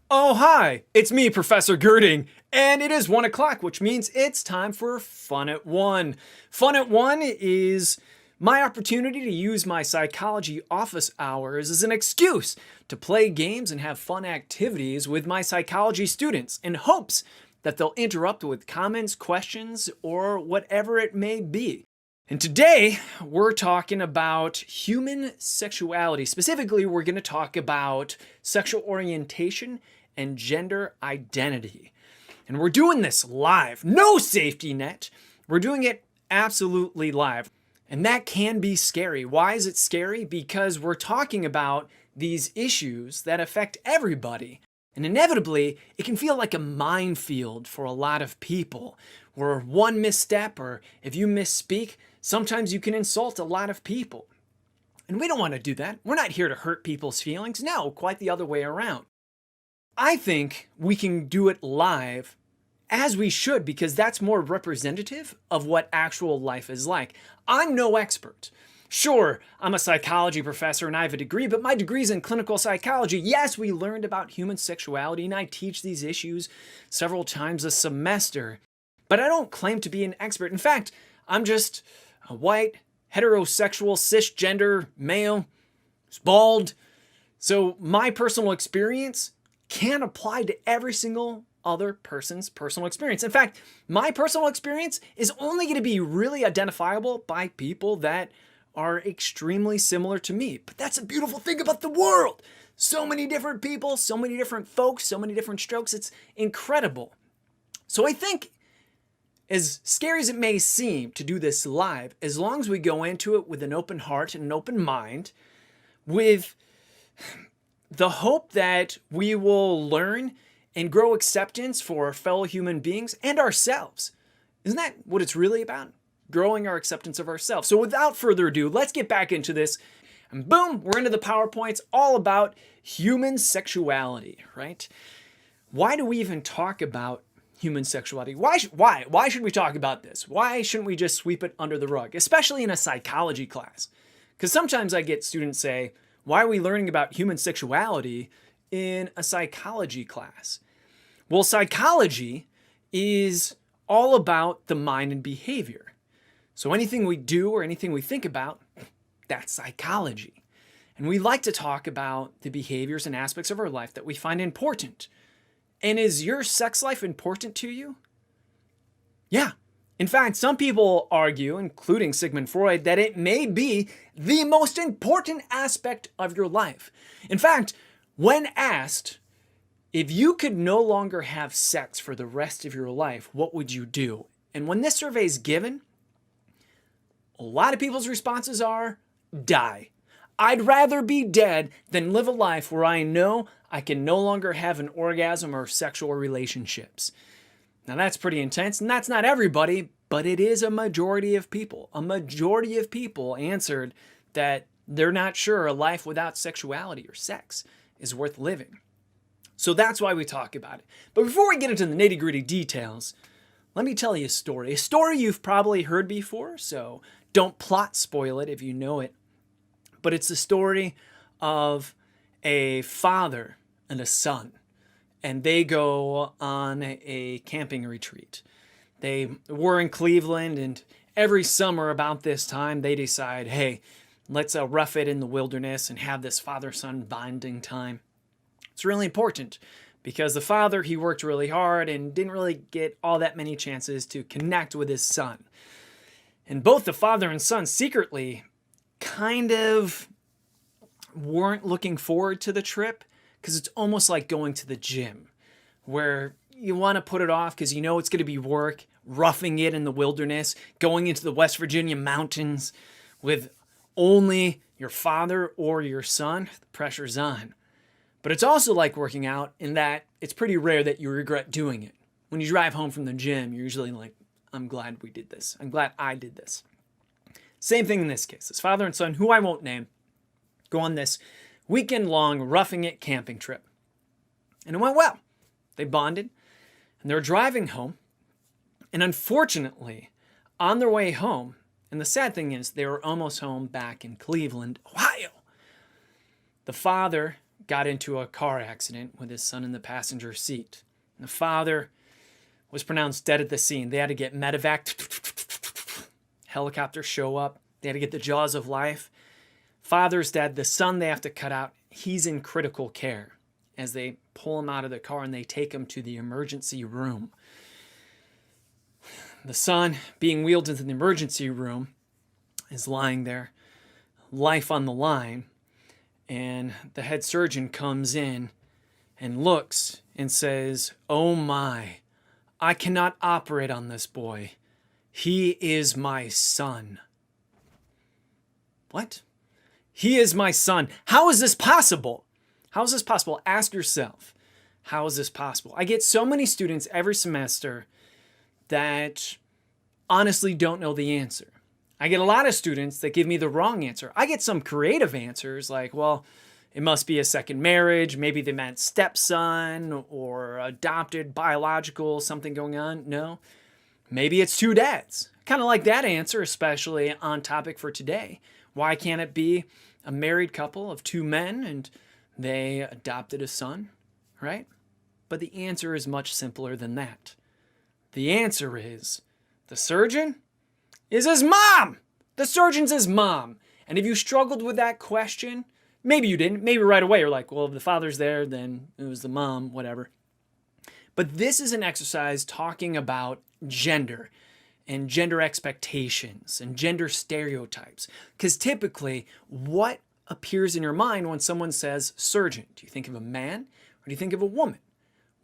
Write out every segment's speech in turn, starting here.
Oh, hi! It's me, Professor Gerding, and it is 1 o'clock, which means it's time for Fun at 1. Fun at 1 is my opportunity to use my psychology office hours as an excuse to play games and have fun activities with my psychology students in hopes that they'll interrupt with comments, questions, or whatever it may be. And today, we're talking about human sexuality. Specifically, we're going to talk about sexual orientation and gender identity. And we're doing this live. No safety net. We're doing it absolutely live. And that can be scary. Why is it scary? Because we're talking about these issues that affect everybody. And inevitably, it can feel like a minefield for a lot of people, where one misstep or if you misspeak, sometimes you can insult a lot of people. And we don't want to do that. We're not here to hurt people's feelings. No, quite the other way around. I think we can do it live, as we should, because that's more representative of what actual life is like. I'm no expert. Sure, I'm a psychology professor and I have a degree, but my degree's in clinical psychology. Yes, we learned about human sexuality and I teach these issues several times a semester, but I don't claim to be an expert. In fact, I'm just a white, heterosexual, cisgender male, bald. So my personal experience can't apply to every single other person's personal experience. In fact, my personal experience is only going to be really identifiable by people that are extremely similar to me. But that's a beautiful thing about the world. So many different people, so many different folks, so many different strokes. It's incredible. So I think, as scary as it may seem to do this live, as long as we go into it with an open heart and an open mind, with the hope that we will learn and grow acceptance for our fellow human beings and ourselves. Isn't that what it's really about? Growing our acceptance of ourselves. So without further ado, let's get back into this. And boom, we're into the PowerPoints all about human sexuality, right? Why do we even talk about human sexuality? Why should we talk about this? Why shouldn't we just sweep it under the rug, especially in a psychology class? Because sometimes I get students say, why are we learning about human sexuality in a psychology class? Well, psychology is all about the mind and behavior. So anything we do or anything we think about, that's psychology. And we like to talk about the behaviors and aspects of our life that we find important. And is your sex life important to you? Yeah. In fact, some people argue, including Sigmund Freud, that it may be the most important aspect of your life. In fact, when asked, if you could no longer have sex for the rest of your life, what would you do? And when this survey is given, a lot of people's responses are, die. I'd rather be dead than live a life where I know I can no longer have an orgasm or sexual relationships. Now that's pretty intense, and that's not everybody, but it is a majority of people. A majority of people answered that they're not sure a life without sexuality or sex is worth living. So that's why we talk about it. But before we get into the nitty-gritty details, let me tell you a story. A story you've probably heard before, so don't plot spoil it if you know it. But it's the story of a father and a son. And they go on a camping retreat. They were in Cleveland, and every summer about this time, they decide, hey, let's rough it in the wilderness and have this father-son bonding time. It's really important because the father, he worked really hard and didn't really get all that many chances to connect with his son. And both the father and son secretly kind of weren't looking forward to the trip because it's almost like going to the gym where you want to put it off because you know it's going to be work, roughing it in the wilderness, going into the West Virginia mountains with only your father or your son. The pressure's on. But it's also like working out in that it's pretty rare that you regret doing it. When you drive home from the gym, you're usually like, I'm glad we did this. I'm glad I did this. Same thing in this case. This father and son, who I won't name, go on this weekend-long roughing it camping trip. And it went well. They bonded, and they're driving home. And unfortunately, on their way home, and the sad thing is they were almost home back in Cleveland, Ohio, the father got into a car accident with his son in the passenger seat. The father was pronounced dead at the scene. They had to get medevac. Helicopters show up. They had to get the jaws of life. Father's dead. The son they have to cut out. He's in critical care as they pull him out of the car and they take him to the emergency room. The son, being wheeled into the emergency room, is lying there, life on the line, and the head surgeon comes in and looks and says, "Oh my, I cannot operate on this boy. He is my son." What? He is my son. How is this possible? How is this possible? Ask yourself, how is this possible? I get so many students every semester that honestly don't know the answer. I get a lot of students that give me the wrong answer. I get some creative answers like, well, it must be a second marriage. Maybe they meant stepson or adopted, biological, something going on. No, maybe it's two dads. Kind of like that answer, especially on topic for today. Why can't it be a married couple of two men and they adopted a son, right? But the answer is much simpler than that. The answer is the surgeon is his mom. The surgeon's his mom. And if you struggled with that question, maybe you didn't. Maybe right away you're like, well, if the father's there, then it was the mom, whatever. But this is an exercise talking about gender and gender expectations and gender stereotypes. Because typically, what appears in your mind when someone says surgeon? Do you think of a man or do you think of a woman?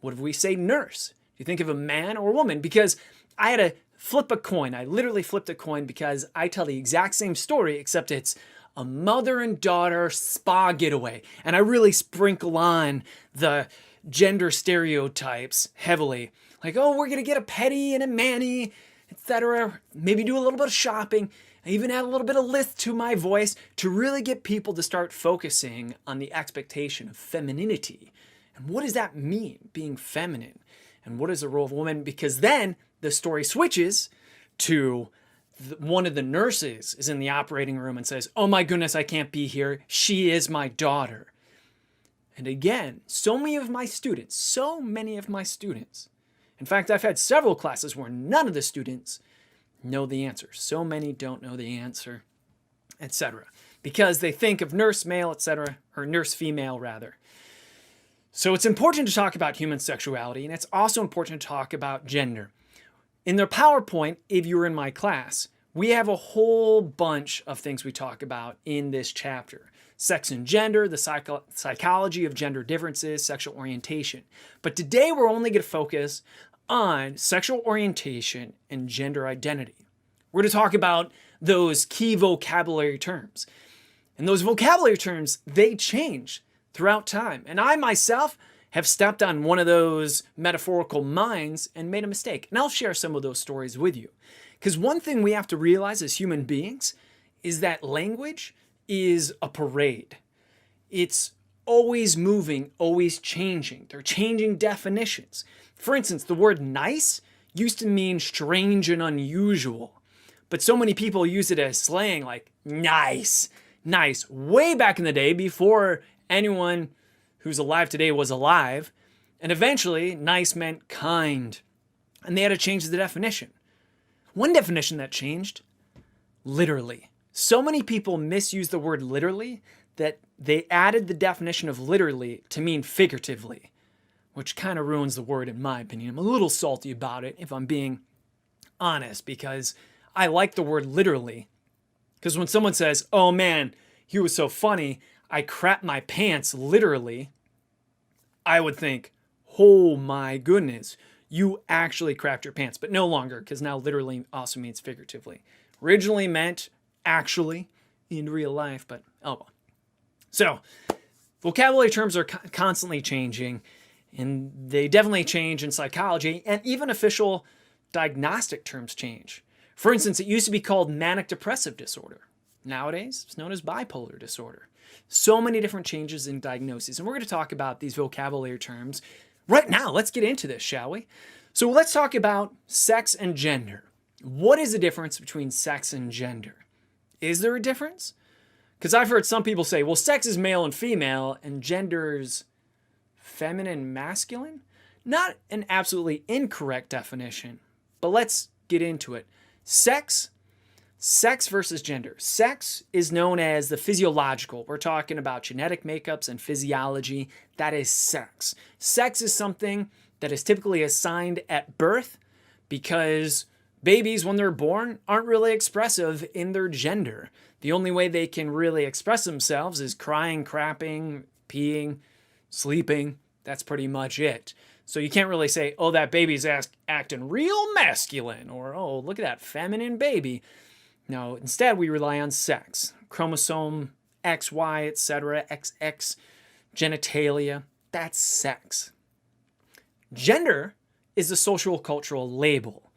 What if we say nurse? Do you think of a man or a woman? Because I had to flip a coin. I literally flipped a coin because I tell the exact same story, except it's a mother and daughter spa getaway. And I really sprinkle on the gender stereotypes heavily. Like, oh, we're going to get a petty and a mani, etc. Maybe do a little bit of shopping. I even add a little bit of lift to my voice to really get people to start focusing on the expectation of femininity. And what does that mean, being feminine? And what is the role of a woman? Because then the story switches to one of the nurses is in the operating room and says, "Oh my goodness, I can't be here. She is my daughter." And again, so many of my students, in fact, I've had several classes where none of the students know the answer. So many don't know the answer, etc. Because they think of nurse male, etc., or nurse female rather. So it's important to talk about human sexuality, and it's also important to talk about gender. In the PowerPoint, if you were in my class, we have a whole bunch of things we talk about in this chapter. Sex and gender, the psychology of gender differences, sexual orientation. But today we're only going to focus on sexual orientation and gender identity. We're going to talk about those key vocabulary terms. And those vocabulary terms, they change throughout time. And I myself have stepped on one of those metaphorical mines and made a mistake. And I'll share some of those stories with you. Because one thing we have to realize as human beings is that language is a parade. It's always moving, always changing. They're changing definitions. For instance, the word nice used to mean strange and unusual. But so many people use it as slang like nice, nice. Way back in the day before anyone who's alive today was alive. And eventually, nice meant kind. And they had to change the definition. One definition that changed, literally. So many people misuse the word literally that they added the definition of literally to mean figuratively, which kind of ruins the word in my opinion. I'm a little salty about it if I'm being honest, because I like the word literally. Because when someone says, "Oh man, he was so funny, I crapped my pants literally," I would think, "Oh my goodness, you actually crapped your pants." But no longer, because now literally also means figuratively. Originally meant actually in real life, but oh well. So vocabulary terms are constantly changing, and they definitely change in psychology, and even official diagnostic terms change. For instance, it used to be called manic depressive disorder. Nowadays, it's known as bipolar disorder. So many different changes in diagnoses, and we're going to talk about these vocabulary terms right now. Let's get into this, shall we? So let's talk about sex and gender. What is the difference between sex and gender? Is there a difference? Because I've heard some people say, well, sex is male and female and gender's feminine, masculine. Not an absolutely incorrect definition, but let's get into it. Sex versus gender. Sex is known as the physiological. We're talking about genetic makeups and physiology. That is sex. Sex is something that is typically assigned at birth because babies, when they're born, aren't really expressive in their gender. The only way they can really express themselves is crying, crapping, peeing, sleeping. That's pretty much it. So you can't really say, oh, that baby's acting real masculine, or, oh, look at that feminine baby. No, instead we rely on sex. Chromosome XY, etc., XX, genitalia. That's sex. Gender is a social cultural label.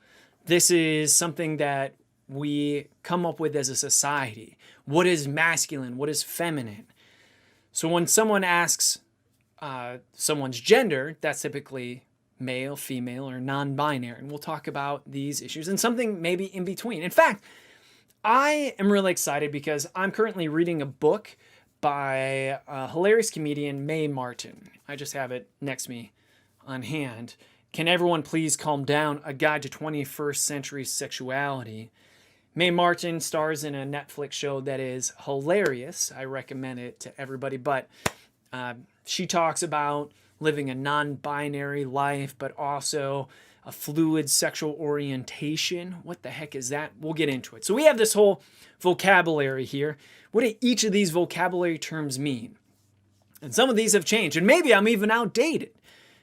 This is something that we come up with as a society. What is masculine? What is feminine? So when someone asks someone's gender, that's typically male, female, or non-binary. And we'll talk about these issues and something maybe in between. In fact, I am really excited because I'm currently reading a book by a hilarious comedian, Mae Martin. I just have it next to me on hand. Can Everyone Please Calm Down? A Guide to 21st Century Sexuality. Mae Martin stars in a Netflix show that is hilarious. I recommend it to everybody. But she talks about living a non-binary life, but also a fluid sexual orientation. What the heck is that? We'll get into it. So we have this whole vocabulary here. What do each of these vocabulary terms mean? And some of these have changed, and maybe I'm even outdated.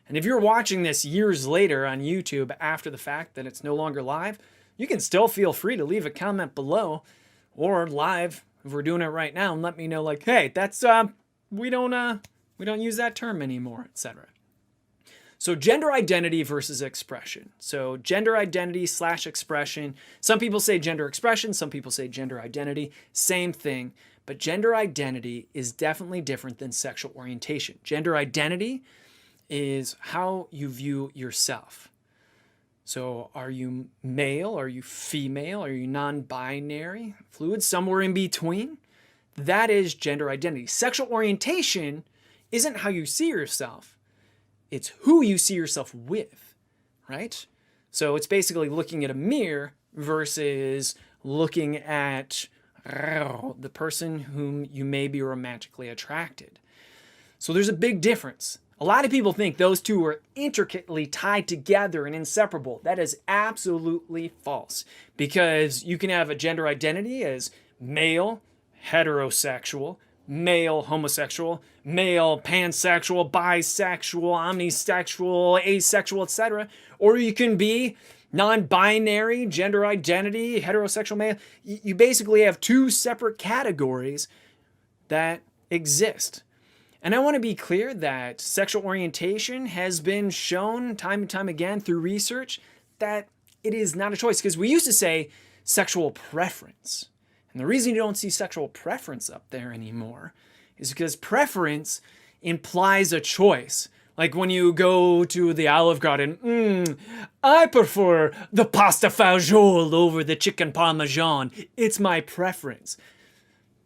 And if you're watching this years later on YouTube after the fact that it's no longer live, you can still feel free to leave a comment below or live if we're doing it right now and let me know, like, hey, that's we don't use that term anymore, etc. So gender identity versus expression. So gender identity / expression. Some people say gender expression, some people say gender identity. Same thing, but gender identity is definitely different than sexual orientation. Gender identity is how you view yourself. So are you male? Are you female? Are you non-binary? Fluid? Somewhere in between? That is gender identity. Sexual orientation isn't how you see yourself. It's who you see yourself with, right? So it's basically looking at a mirror versus looking at the person whom you may be romantically attracted. So there's a big difference. A lot of people think those two are intricately tied together and inseparable. That is absolutely false, because you can have a gender identity as male, heterosexual, male, homosexual, male, pansexual, bisexual, omnisexual, asexual, etc. Or you can be non-binary, gender identity, heterosexual male. You basically have two separate categories that exist. And I want to be clear that sexual orientation has been shown time and time again through research that it is not a choice. Because we used to say sexual preference. And the reason you don't see sexual preference up there anymore is because preference implies a choice. Like when you go to the Olive Garden, I prefer the pasta fagioli over the chicken parmesan. It's my preference.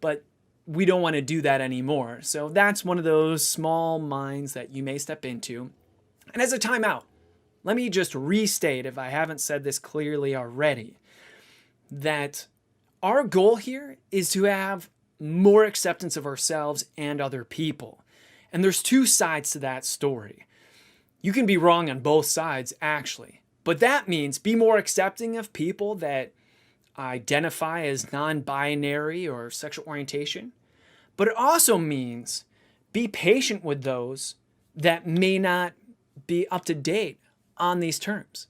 But we don't want to do that anymore. So that's one of those small minds that you may step into. And as a timeout, let me just restate, if I haven't said this clearly already, that our goal here is to have more acceptance of ourselves and other people. And there's two sides to that story. You can be wrong on both sides, actually. But that means be more accepting of people that identify as non-binary or sexual orientation. But it also means be patient with those that may not be up to date on these terms.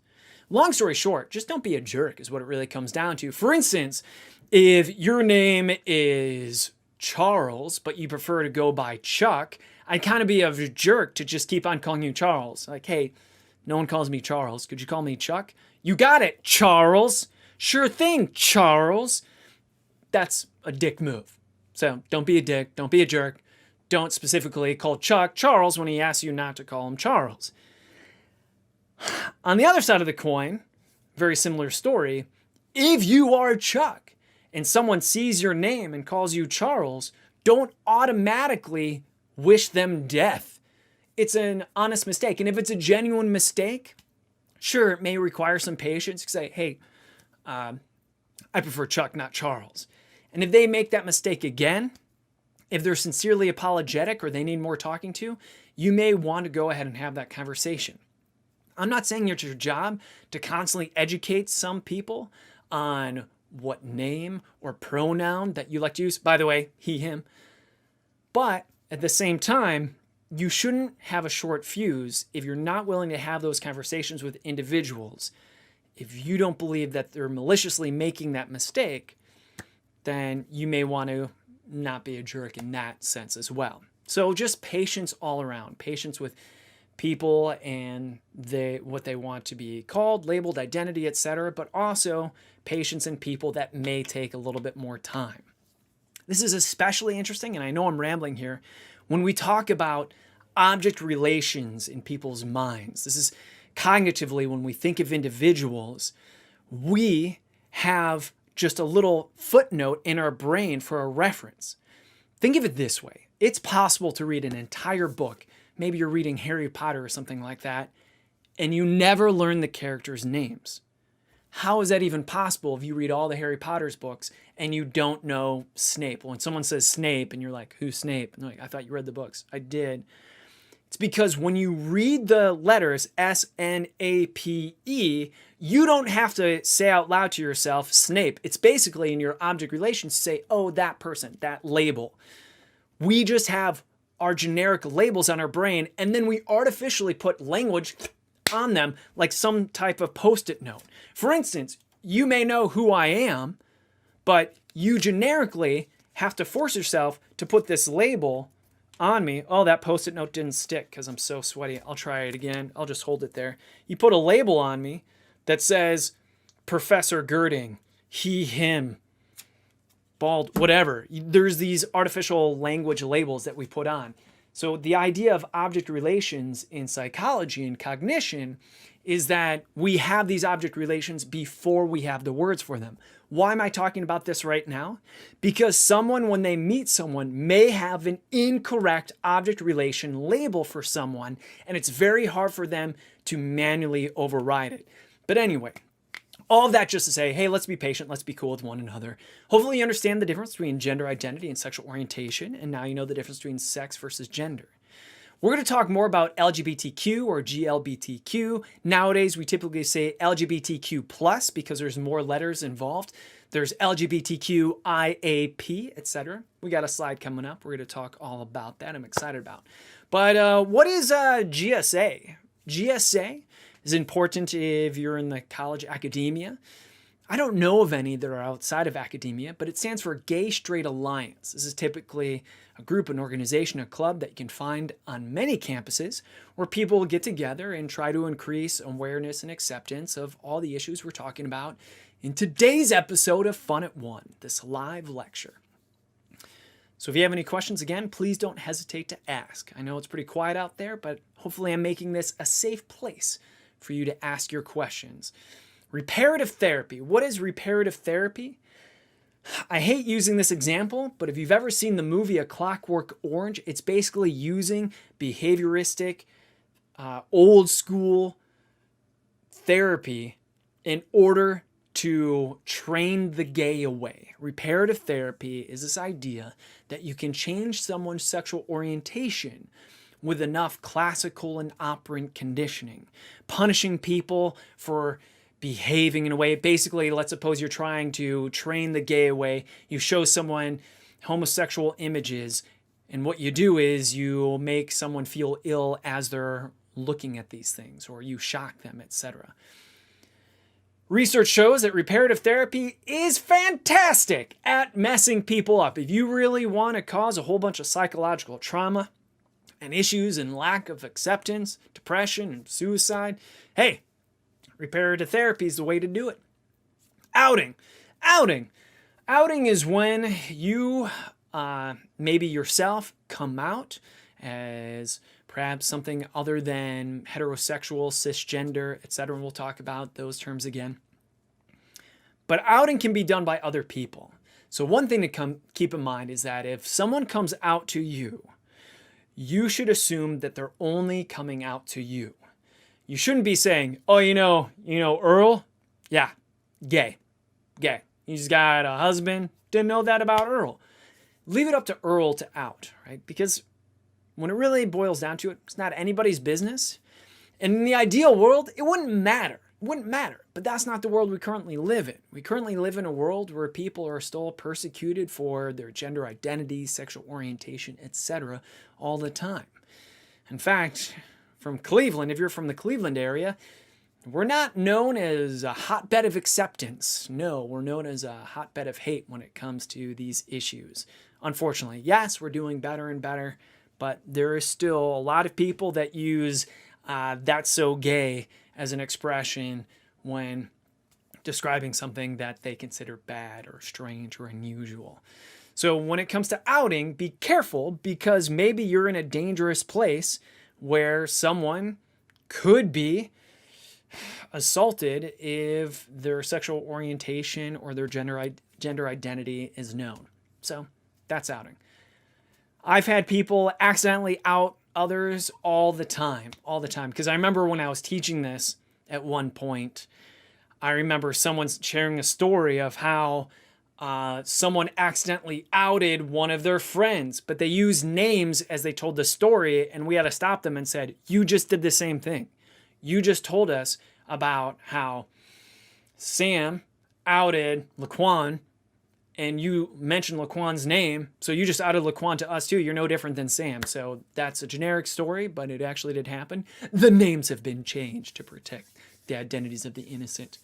Long story short, just don't be a jerk is what it really comes down to. For instance, if your name is Charles, but you prefer to go by Chuck, I'd kind of be a jerk to just keep on calling you Charles. Like, hey, no one calls me Charles. Could you call me Chuck? You got it, Charles. Sure thing, Charles. That's a dick move. So don't be a dick. Don't be a jerk. Don't specifically call Chuck Charles when he asks you not to call him Charles. On the other side of the coin, very similar story. If you are Chuck and someone sees your name and calls you Charles, don't automatically wish them death. It's an honest mistake. And if it's a genuine mistake, sure, it may require some patience. You say, hey, I prefer Chuck, not Charles. And if they make that mistake again, if they're sincerely apologetic or they need more talking to, you may want to go ahead and have that conversation. I'm not saying it's your job to constantly educate some people on what name or pronoun that you like to use. By the way, he, him. But at the same time, you shouldn't have a short fuse if you're not willing to have those conversations with individuals. If you don't believe that they're maliciously making that mistake, then you may want to not be a jerk in that sense as well. So just patience all around. Patience with people and what they want to be called, labeled, identity, etc., but also patience in people that may take a little bit more time. This is especially interesting, and I know I'm rambling here, when we talk about object relations in people's minds. This is cognitively, when we think of individuals, we have just a little footnote in our brain for a reference. Think of it this way. It's possible to read an entire book. Maybe you're reading Harry Potter or something like that, and you never learn the characters' names. How is that even possible if you read all the Harry Potter's books and you don't know Snape? When someone says Snape and you're like, who's Snape? And they're like, I thought you read the books. I did. It's because when you read the letters S-N-A-P-E, you don't have to say out loud to yourself, Snape. It's basically in your object relations to say, oh, that person, that label. We just have our generic labels on our brain, and then we artificially put language on them like some type of post-it note. For instance, you may know who I am, but you generically have to force yourself to put this label on me. Oh, that post-it note didn't stick because I'm so sweaty. I'll try it again. I'll just hold it there. You put a label on me that says Professor Gerding, he, him, bald, whatever. There's these artificial language labels that we put on. So the idea of object relations in psychology and cognition is that we have these object relations before we have the words for them. Why am I talking about this right now? Because someone, when they meet someone, may have an incorrect object relation label for someone, and it's very hard for them to manually override it. But anyway, all of that just to say, hey, let's be patient, let's be cool with one another. Hopefully you understand the difference between gender identity and sexual orientation, and now you know the difference between sex versus gender. We're going to talk more about LGBTQ or GLBTQ. Nowadays, we typically say LGBTQ+, because there's more letters involved. There's LGBTQ, IAP, etc. We got a slide coming up. We're going to talk all about that. I'm excited about. But what is GSA? GSA is important if you're in the college academia. I don't know of any that are outside of academia, but it stands for Gay Straight Alliance. This is typically a group, an organization, a club that you can find on many campuses where people get together and try to increase awareness and acceptance of all the issues we're talking about in today's episode of Fun at One, this live lecture. So if you have any questions, again, please don't hesitate to ask. I know it's pretty quiet out there, but hopefully I'm making this a safe place for you to ask your questions. Reparative therapy. What is reparative therapy? I hate using this example, but if you've ever seen the movie A Clockwork Orange, it's basically using behavioristic, old school therapy in order to train the gay away. Reparative therapy is this idea that you can change someone's sexual orientation with enough classical and operant conditioning, punishing people for behaving in a way. Basically, let's suppose you're trying to train the gay away. You show someone homosexual images, and what you do is you make someone feel ill as they're looking at these things, or you shock them, etc. Research shows that reparative therapy is fantastic at messing people up. If you really want to cause a whole bunch of psychological trauma and issues and lack of acceptance, depression, and suicide, hey, reparative therapy is the way to do it. Outing. Outing is when you, maybe yourself, come out as perhaps something other than heterosexual, cisgender, etc. We'll talk about those terms again. But outing can be done by other people. So one thing to keep in mind is that if someone comes out to you, you should assume that they're only coming out to you. You shouldn't be saying, oh, Earl? Yeah, gay. He's got a husband. Didn't know that about Earl. Leave it up to Earl to out, right? Because when it really boils down to it, it's not anybody's business. And in the ideal world, it wouldn't matter. But that's not the world we currently live in. We currently live in a world where people are still persecuted for their gender identity, sexual orientation, etc. all the time. In fact, from Cleveland, if you're from the Cleveland area, we're not known as a hotbed of acceptance. No, we're known as a hotbed of hate when it comes to these issues. Unfortunately, yes, we're doing better and better, but there is still a lot of people that use that's so gay as an expression when describing something that they consider bad or strange or unusual. So when it comes to outing, be careful, because maybe you're in a dangerous place where someone could be assaulted if their sexual orientation or their gender identity is known. So that's outing. I've had people accidentally out others all the time. Because I remember when I was teaching this at one point, I remember someone sharing a story of how someone accidentally outed one of their friends, but they used names as they told the story, and we had to stop them and said, you just did the same thing. You just told us about how Sam outed Laquan, and you mentioned Laquan's name, so you just outed Laquan to us too. You're no different than Sam. So that's a generic story, but it actually did happen. The names have been changed to protect the identities of the innocent.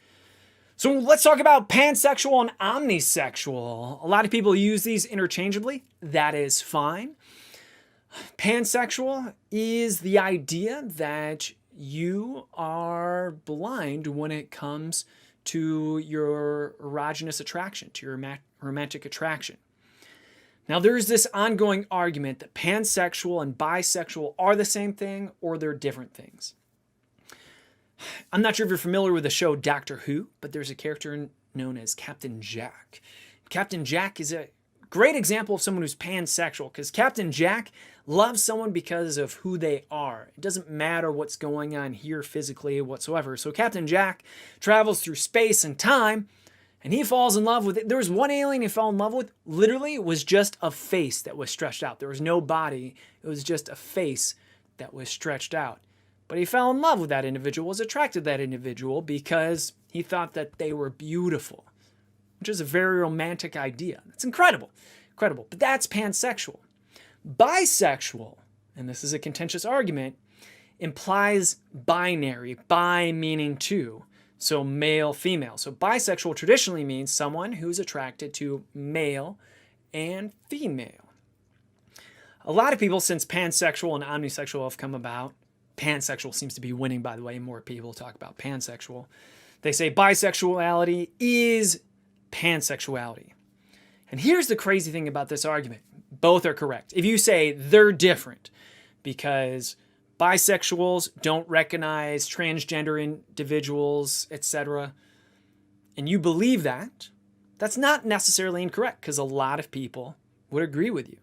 So let's talk about pansexual and omnisexual. A lot of people use these interchangeably. That is fine. Pansexual is the idea that you are blind when it comes to your erogenous attraction, to your romantic attraction. Now, there's this ongoing argument that pansexual and bisexual are the same thing or they're different things. I'm not sure if you're familiar with the show Doctor Who, but there's a character known as Captain Jack. Captain Jack is a great example of someone who's pansexual, because Captain Jack loves someone because of who they are. It doesn't matter what's going on here physically whatsoever. So Captain Jack travels through space and time, and he falls in love with it. There was one alien he fell in love with. Literally, it was just a face that was stretched out. There was no body. It was just a face that was stretched out. But he fell in love with that individual, was attracted to that individual because he thought that they were beautiful, which is a very romantic idea. It's incredible. But that's pansexual. Bisexual, and this is a contentious argument, implies binary, bi meaning two, so male, female. So bisexual traditionally means someone who's attracted to male and female. A lot of people, since pansexual and omnisexual have come about, pansexual seems to be winning, by the way, more people talk about pansexual. They say bisexuality is pansexuality. And here's the crazy thing about this argument. Both are correct. If you say they're different because bisexuals don't recognize transgender individuals, etc., and you believe that, that's not necessarily incorrect, because a lot of people would agree with you.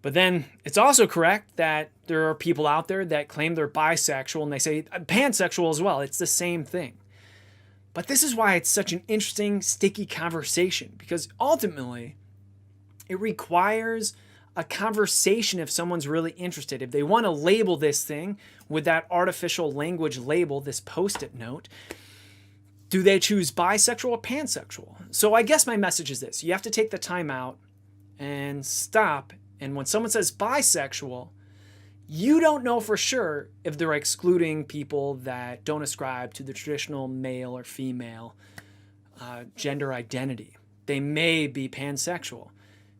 But then it's also correct that there are people out there that claim they're bisexual and they say pansexual as well. It's the same thing. But this is why it's such an interesting, sticky conversation, because ultimately it requires a conversation if someone's really interested. If they want to label this thing with that artificial language label, this post-it note, do they choose bisexual or pansexual? So I guess my message is this. You have to take the time out and stop. And when someone says bisexual, you don't know for sure if they're excluding people that don't ascribe to the traditional male or female gender identity. They may be pansexual.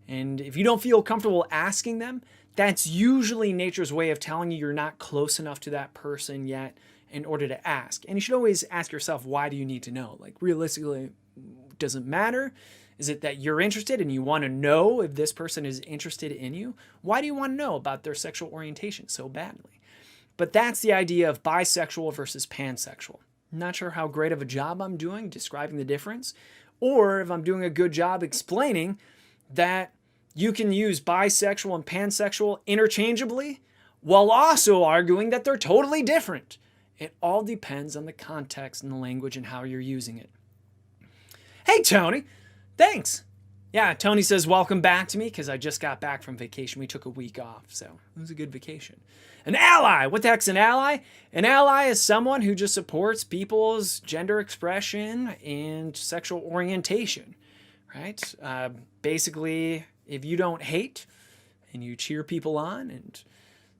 And if you don't feel comfortable asking them, that's usually nature's way of telling you you're not close enough to that person yet in order to ask. And you should always ask yourself, why do you need to know? Like, realistically, does it matter? Is it that you're interested and you want to know if this person is interested in you? Why do you want to know about their sexual orientation so badly? But that's the idea of bisexual versus pansexual. I'm not sure how great of a job I'm doing describing the difference, or if I'm doing a good job explaining that you can use bisexual and pansexual interchangeably while also arguing that they're totally different. It all depends on the context and the language and how you're using it. Hey, Tony. Thanks. Yeah, Tony says, welcome back to me because I just got back from vacation. We took a week off, so it was a good vacation. An ally. What the heck's an ally? An ally is someone who just supports people's gender expression and sexual orientation, right? Basically, if you don't hate and you cheer people on and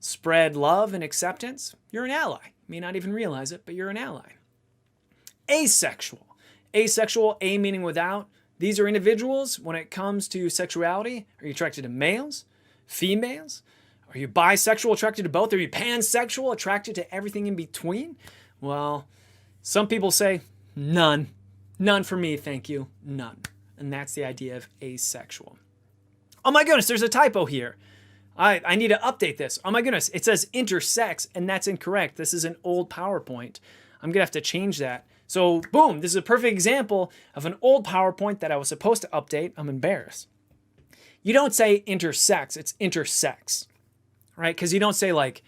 spread love and acceptance, you're an ally. You may not even realize it, but you're an ally. Asexual. Asexual, A meaning without. These are individuals, when it comes to sexuality, are you attracted to males, females? Are you bisexual, attracted to both? Are you pansexual, attracted to everything in between? Well, some people say, none. None for me, thank you. None. And that's the idea of asexual. Oh my goodness, there's a typo here. I need to update this. Oh my goodness, it says intersex, and that's incorrect. This is an old PowerPoint. I'm going to have to change that. So, boom, this is a perfect example of an old PowerPoint that I was supposed to update. I'm embarrassed. You don't say intersex, it's intersex, right? Because you don't say like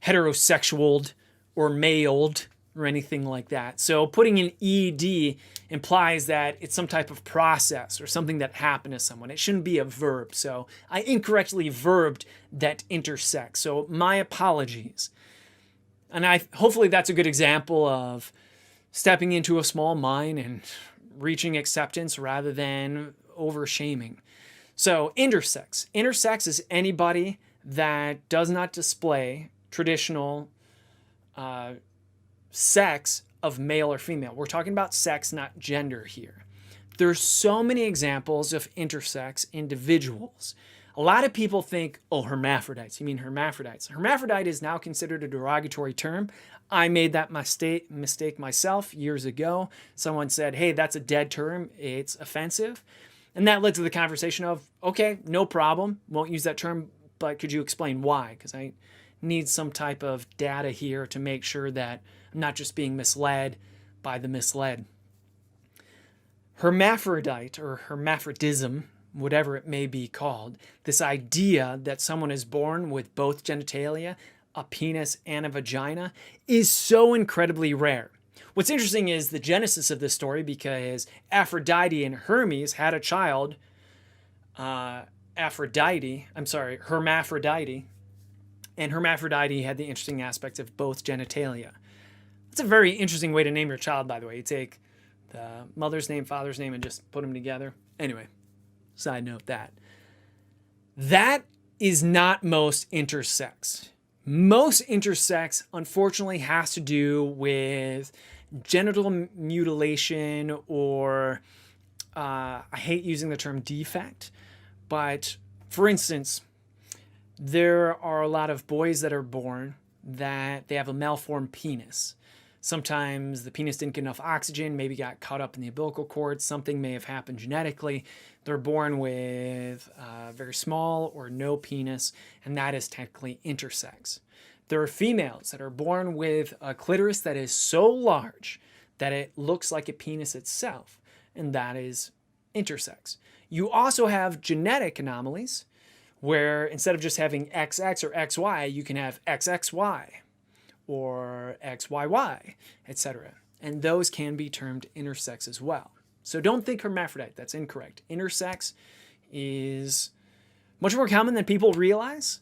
heterosexual or maled or anything like that. So putting an ED implies that it's some type of process or something that happened to someone. It shouldn't be a verb. So I incorrectly verbed that intersex. So my apologies. And hopefully that's a good example of stepping into a small mine and reaching acceptance rather than over-shaming. So intersex. Intersex is anybody that does not display traditional sex of male or female. We're talking about sex, not gender here. There's so many examples of intersex individuals. A lot of people think, oh, hermaphrodites. You mean hermaphrodites. Hermaphrodite is now considered a derogatory term. I made that mistake myself years ago. Someone said, hey, that's a dead term. It's offensive. And that led to the conversation of, okay, no problem. Won't use that term, but could you explain why? Because I need some type of data here to make sure that I'm not just being misled by the misled. Hermaphrodite or hermaphrodism, whatever it may be called, this idea that someone is born with both genitalia, a penis and a vagina, is so incredibly rare. What's interesting is the genesis of this story, because Aphrodite and Hermes had a child, Hermaphrodite, and Hermaphrodite had the interesting aspect of both genitalia. It's a very interesting way to name your child, by the way. You take the mother's name, father's name, and just put them together. Anyway, side note that. That is not most intersex. Most intersex, unfortunately, has to do with genital mutilation or, I hate using the term defect, but for instance, there are a lot of boys that are born that they have a malformed penis. Sometimes the penis didn't get enough oxygen, maybe got caught up in the umbilical cord, something may have happened genetically. They're born with very small or no penis, and that is technically intersex. There are females that are born with a clitoris that is so large that it looks like a penis itself, and that is intersex. You also have genetic anomalies where instead of just having XX or XY, you can have XXY or XYY, etc. And those can be termed intersex as well. So don't think hermaphrodite, that's incorrect. Intersex is much more common than people realize,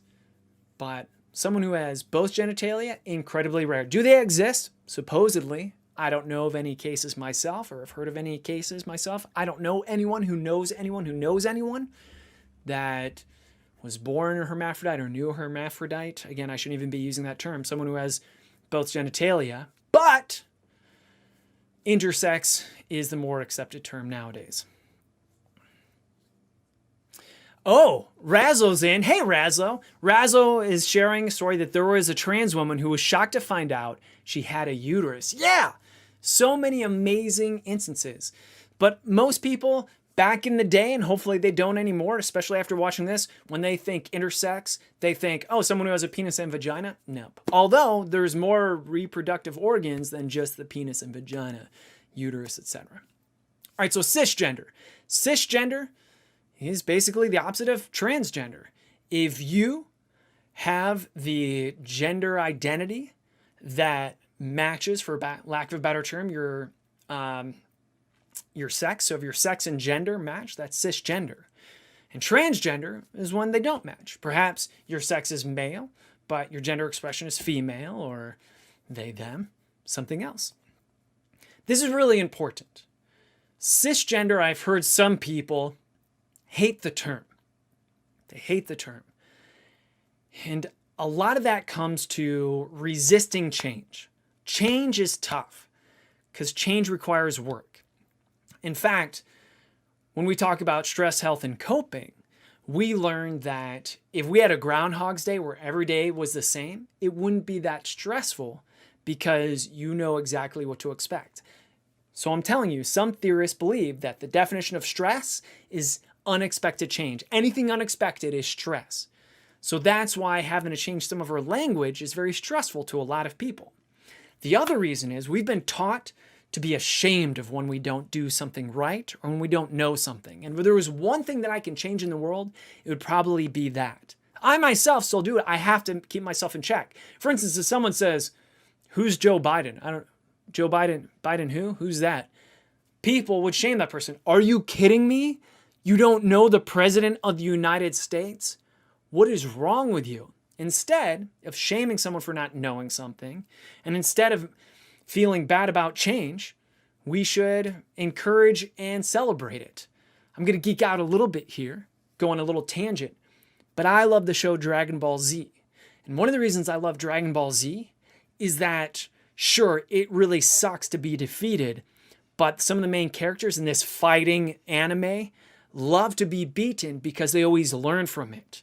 but someone who has both genitalia, incredibly rare. Do they exist? Supposedly. I don't know of any cases myself, or have heard of any cases myself. I don't know anyone who knows anyone that was born a hermaphrodite or knew a hermaphrodite. Again, I shouldn't even be using that term. Someone who has both genitalia, but intersex is the more accepted term nowadays. Oh, Razlo's in. Hey, Razlo. Razlo is sharing a story that there was a trans woman who was shocked to find out she had a uterus. Yeah, so many amazing instances. But most people back in the day, and hopefully they don't anymore, especially after watching this, when they think intersex, they think, oh, someone who has a penis and vagina? Nope. Although there's more reproductive organs than just the penis and vagina, uterus, etc. All right, so cisgender. Cisgender is basically the opposite of transgender. If you have the gender identity that matches, for lack of a better term, your sex. So if your sex and gender match, that's cisgender. And transgender is when they don't match. Perhaps your sex is male, but your gender expression is female, or they, them, something else. This is really important. Cisgender, I've heard some people hate the term. They hate the term. And a lot of that comes to resisting change. Change is tough because change requires work. In fact, when we talk about stress, health, and coping, we learned that if we had a Groundhog's Day where every day was the same, it wouldn't be that stressful because you know exactly what to expect. So I'm telling you, some theorists believe that the definition of stress is unexpected change. Anything unexpected is stress. So that's why having to change some of our language is very stressful to a lot of people. The other reason is we've been taught to be ashamed of when we don't do something right or when we don't know something. And if there was one thing that I can change in the world, it would probably be that. I myself still do it. I have to keep myself in check. For instance, if someone says, "Who's Joe Biden?" Joe Biden, Biden who? Who's that? People would shame that person. Are you kidding me? You don't know the President of the United States? What is wrong with you? Instead of shaming someone for not knowing something, and instead of feeling bad about change, we should encourage and celebrate it. I'm going to geek out a little bit here, go on a little tangent, but I love the show Dragon Ball Z. And one of the reasons I love Dragon Ball Z is that, sure, it really sucks to be defeated, but some of the main characters in this fighting anime love to be beaten because they always learn from it.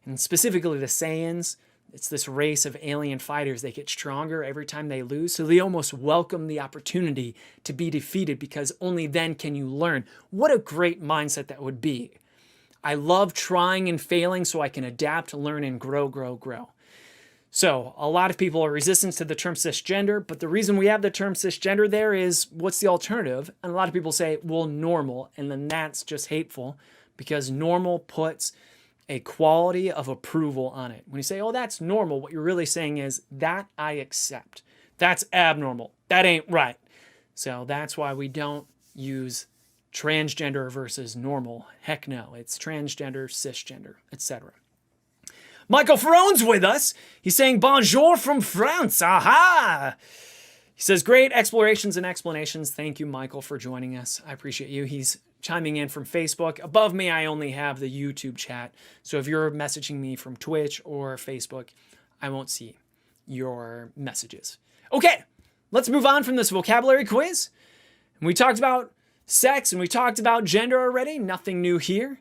And specifically the Saiyans, it's this race of alien fighters. They get stronger every time they lose. So they almost welcome the opportunity to be defeated because only then can you learn. What a great mindset that would be. I love trying and failing so I can adapt, learn, and grow. So a lot of people are resistant to the term cisgender, but the reason we have the term cisgender there is what's the alternative? And a lot of people say, well, normal. And then that's just hateful because normal puts a quality of approval on it. When you say, oh, that's normal, what you're really saying is that I accept. That's abnormal. That ain't right. So that's why we don't use transgender versus normal. Heck no, it's transgender, cisgender, etc. Michael Ferrone's with us. He's saying bonjour from France. Aha! He says, great explorations and explanations. Thank you, Michael, for joining us. I appreciate you. He's chiming in from Facebook. Above me, I only have the YouTube chat. So if you're messaging me from Twitch or Facebook, I won't see your messages. Okay, let's move on from this vocabulary quiz. We talked about sex and we talked about gender already. Nothing new here.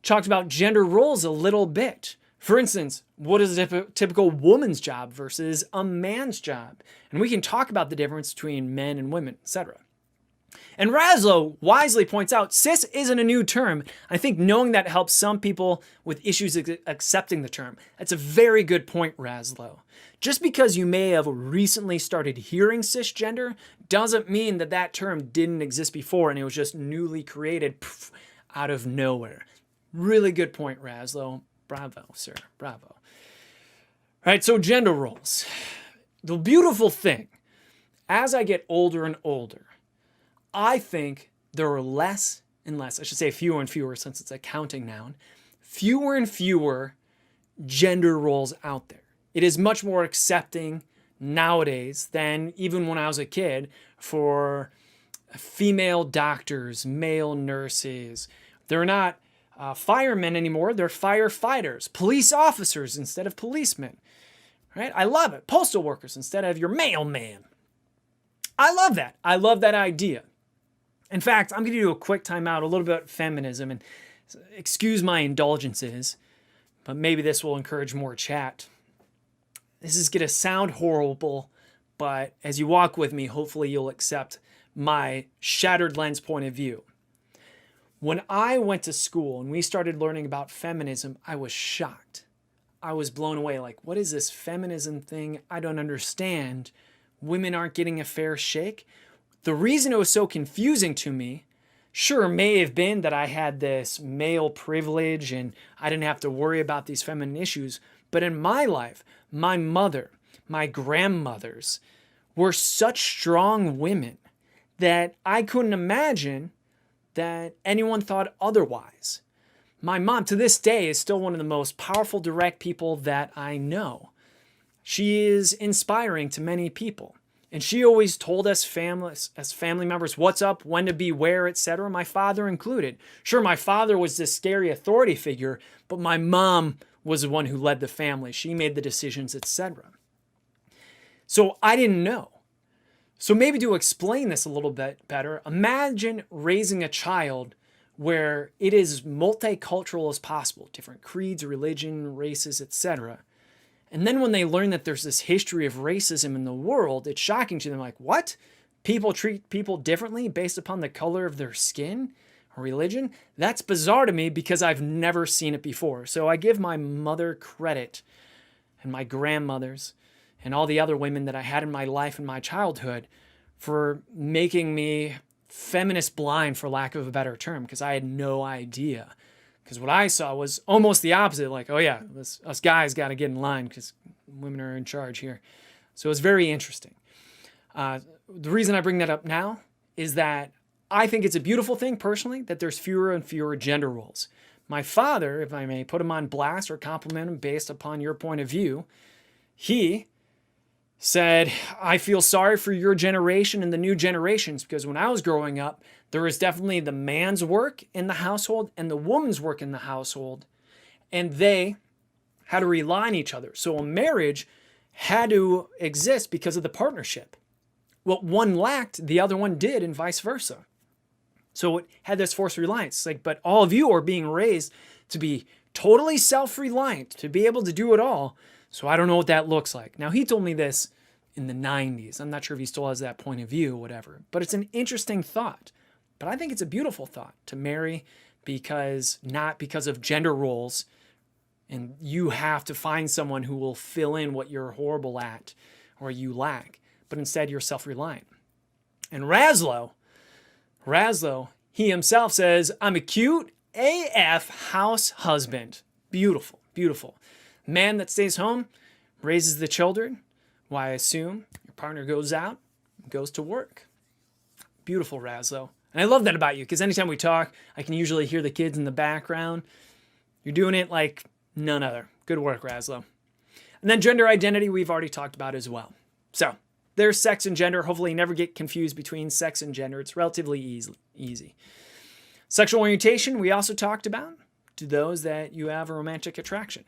Talked about gender roles a little bit. For instance, what is a typical woman's job versus a man's job? And we can talk about the difference between men and women, etc. And Razlo wisely points out, cis isn't a new term. I think knowing that helps some people with issues accepting the term. That's a very good point, Razlo. Just because you may have recently started hearing cisgender doesn't mean that that term didn't exist before and it was just newly created out of nowhere. Really good point, Razlo. Bravo, sir. Bravo. All right, so gender roles. The beautiful thing, as I get older and older, I think there are less and less, I should say fewer and fewer since it's a counting noun, fewer and fewer gender roles out there. It is much more accepting nowadays than even when I was a kid for female doctors, male nurses. They're not firemen anymore, they're firefighters, police officers instead of policemen. Right? I love it. Postal workers instead of your mailman. I love that. I love that idea. In fact, I'm going to do a quick timeout, a little bit about feminism, and excuse my indulgences, but maybe this will encourage more chat. This is going to sound horrible, but as you walk with me, hopefully you'll accept my shattered lens point of view. When I went to school and we started learning about feminism, I was shocked. I was blown away. Like, what is this feminism thing? I don't understand. Women aren't getting a fair shake. The reason it was so confusing to me, Sure, it may have been that I had this male privilege and I didn't have to worry about these feminine issues, but in my life, my mother, my grandmothers were such strong women that I couldn't imagine that anyone thought otherwise. My mom, to this day, is still one of the most powerful, direct people that I know. She is inspiring to many people. And she always told us as family members what's up, when to be where, etc. My father included. Sure, my father was this scary authority figure, but my mom was the one who led the family. She made the decisions, etc. So I didn't know. So maybe to explain this a little bit better, imagine raising a child where it is multicultural as possible, different creeds, religion, races, etc. And then when they learn that there's this history of racism in the world, it's shocking to them, like, what? People treat people differently based upon the color of their skin or religion? That's bizarre to me because I've never seen it before. So I give my mother credit and my grandmothers and all the other women that I had in my life in my childhood for making me feminist blind, for lack of a better term, because I had no idea. Because what I saw was almost the opposite, like, oh yeah, us guys got to get in line because women are in charge here. So it's very interesting. The reason I bring that up now is that I think it's a beautiful thing personally that there's fewer and fewer gender roles. My father, if I may put him on blast or compliment him based upon your point of view, he said, I feel sorry for your generation and the new generations, because when I was growing up, there was definitely the man's work in the household and the woman's work in the household, and they had to rely on each other. So a marriage had to exist because of the partnership. What one lacked, the other one did, and vice versa. So it had this forced reliance. It's like, but all of you are being raised to be totally self-reliant, to be able to do it all. So I don't know what that looks like. Now, he told me this in the 90s. I'm not sure if he still has that point of view or whatever, but it's an interesting thought. But I think it's a beautiful thought to marry not because of gender roles, and you have to find someone who will fill in what you're horrible at or you lack, but instead you're self-reliant. And Razlo, he himself says, I'm a cute AF house husband. Beautiful, beautiful. Man that stays home, raises the children. Why, I assume your partner goes out, goes to work. Beautiful, Razlo. And I love that about you, because anytime we talk, I can usually hear the kids in the background. You're doing it like none other. Good work, Razlo. And then gender identity, we've already talked about as well. So there's sex and gender. Hopefully you never get confused between sex and gender. It's relatively easy. Sexual orientation, we also talked about, to those that you have a romantic attraction.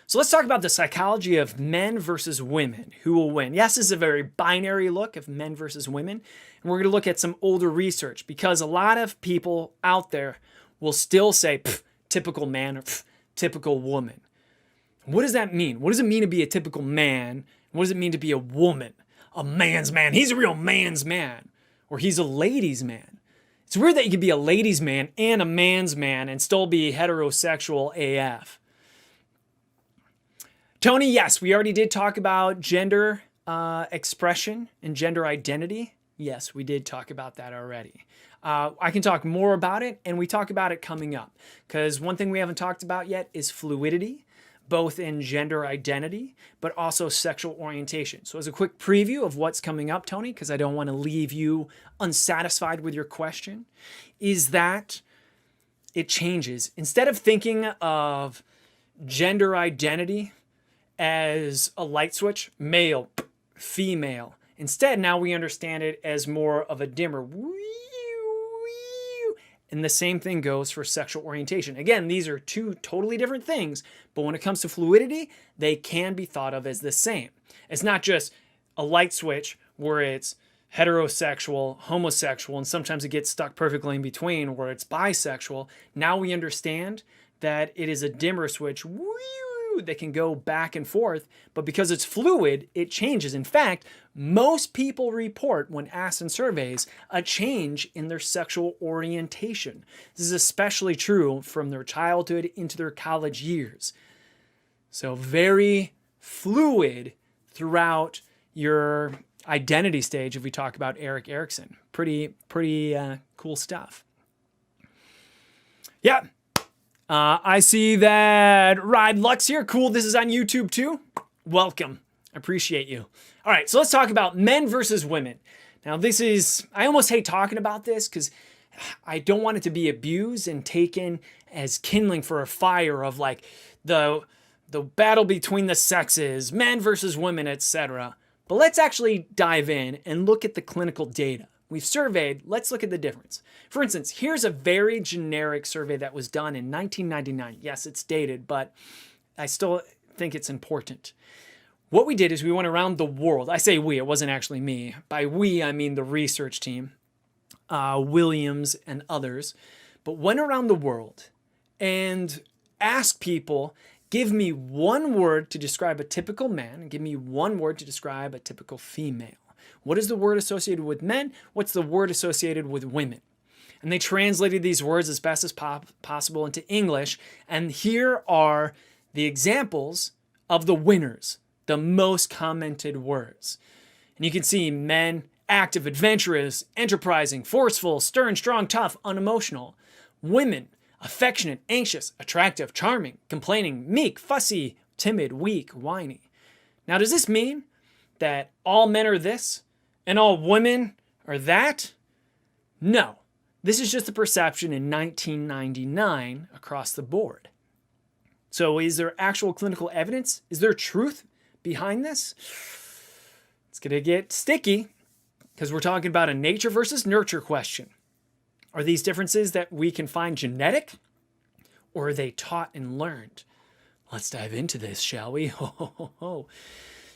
So let's talk about the psychology of men versus women. Who will win? Yes, this is a very binary look of men versus women. And we're going to look at some older research, because a lot of people out there will still say, typical man or typical woman. What does that mean? What does it mean to be a typical man? What does it mean to be a woman? A man's man. He's a real man's man. Or he's a ladies' man. It's weird that you could be a ladies' man and a man's man and still be heterosexual AF. Tony, yes, we already did talk about gender expression and gender identity. Yes, we did talk about that already. I can talk more about it, and we talk about it coming up, because one thing we haven't talked about yet is fluidity, both in gender identity, but also sexual orientation. So as a quick preview of what's coming up, Tony, because I don't want to leave you unsatisfied with your question, is that it changes. Instead of thinking of gender identity as a light switch, male, female. Instead, now we understand it as more of a dimmer. And the same thing goes for sexual orientation. Again, these are two totally different things, but when it comes to fluidity, they can be thought of as the same. It's not just a light switch where it's heterosexual, homosexual, and sometimes it gets stuck perfectly in between where it's bisexual. Now we understand that it is a dimmer switch that can go back and forth, but because it's fluid, it changes. In fact, most people report, when asked in surveys, a change in their sexual orientation. This is especially true from their childhood into their college years. So very fluid throughout your identity stage if we talk about Erik Erikson. Pretty cool stuff. Yeah. I see that Ride Lux here. Cool. This is on YouTube too. Welcome. I appreciate you. All right. So let's talk about men versus women. Now this is, I almost hate talking about this because I don't want it to be abused and taken as kindling for a fire of like the battle between the sexes, men versus women, etc. But let's actually dive in and look at the clinical data. We've surveyed, let's look at the difference. For instance, here's a very generic survey that was done in 1999. Yes, it's dated, but I still think it's important. What we did is we went around the world. I say we, it wasn't actually me. By we, I mean the research team, Williams and others, but went around the world and asked people, give me one word to describe a typical man and give me one word to describe a typical female. What is the word associated with men? What's the word associated with women? And they translated these words as best as possible into English. And here are the examples of the winners, the most commented words. And you can see men, active, adventurous, enterprising, forceful, stern, strong, tough, unemotional. Women, affectionate, anxious, attractive, charming, complaining, meek, fussy, timid, weak, whiny. Now, does this mean that all men are this and all women are that? No. This is just a perception in 1999 across the board. So is there actual clinical evidence? Is there truth behind this? It's going to get sticky because we're talking about a nature versus nurture question. Are these differences that we can find genetic, or are they taught and learned? Let's dive into this, shall we?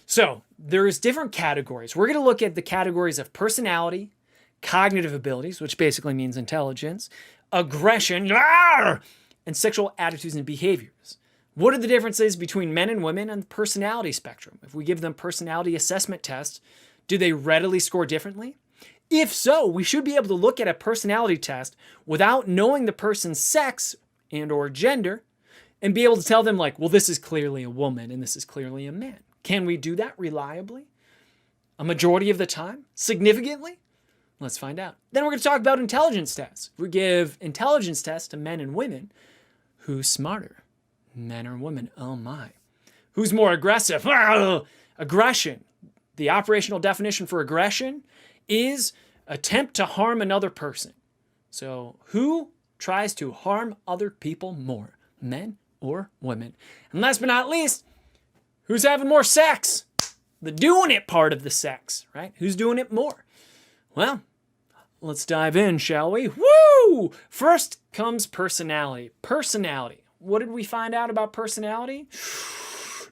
So there's different categories. We're going to look at the categories of personality, cognitive abilities, which basically means intelligence, aggression, and sexual attitudes and behaviors. What are the differences between men and women on the personality spectrum? If we give them personality assessment tests, do they readily score differently? If so, we should be able to look at a personality test without knowing the person's sex and or gender and be able to tell them like, well, this is clearly a woman and this is clearly a man. Can we do that reliably? A majority of the time? Significantly? Let's find out. Then we're going to talk about intelligence tests. If we give intelligence tests to men and women, who's smarter? Men or women? Oh my. Who's more aggressive? Aggression. The operational definition for aggression is attempt to harm another person. So who tries to harm other people more? Men or women? And last but not least, who's having more sex? The doing it part of the sex, right? Who's doing it more? Well, let's dive in, shall we? Woo! First comes personality. Personality. What did we find out about personality?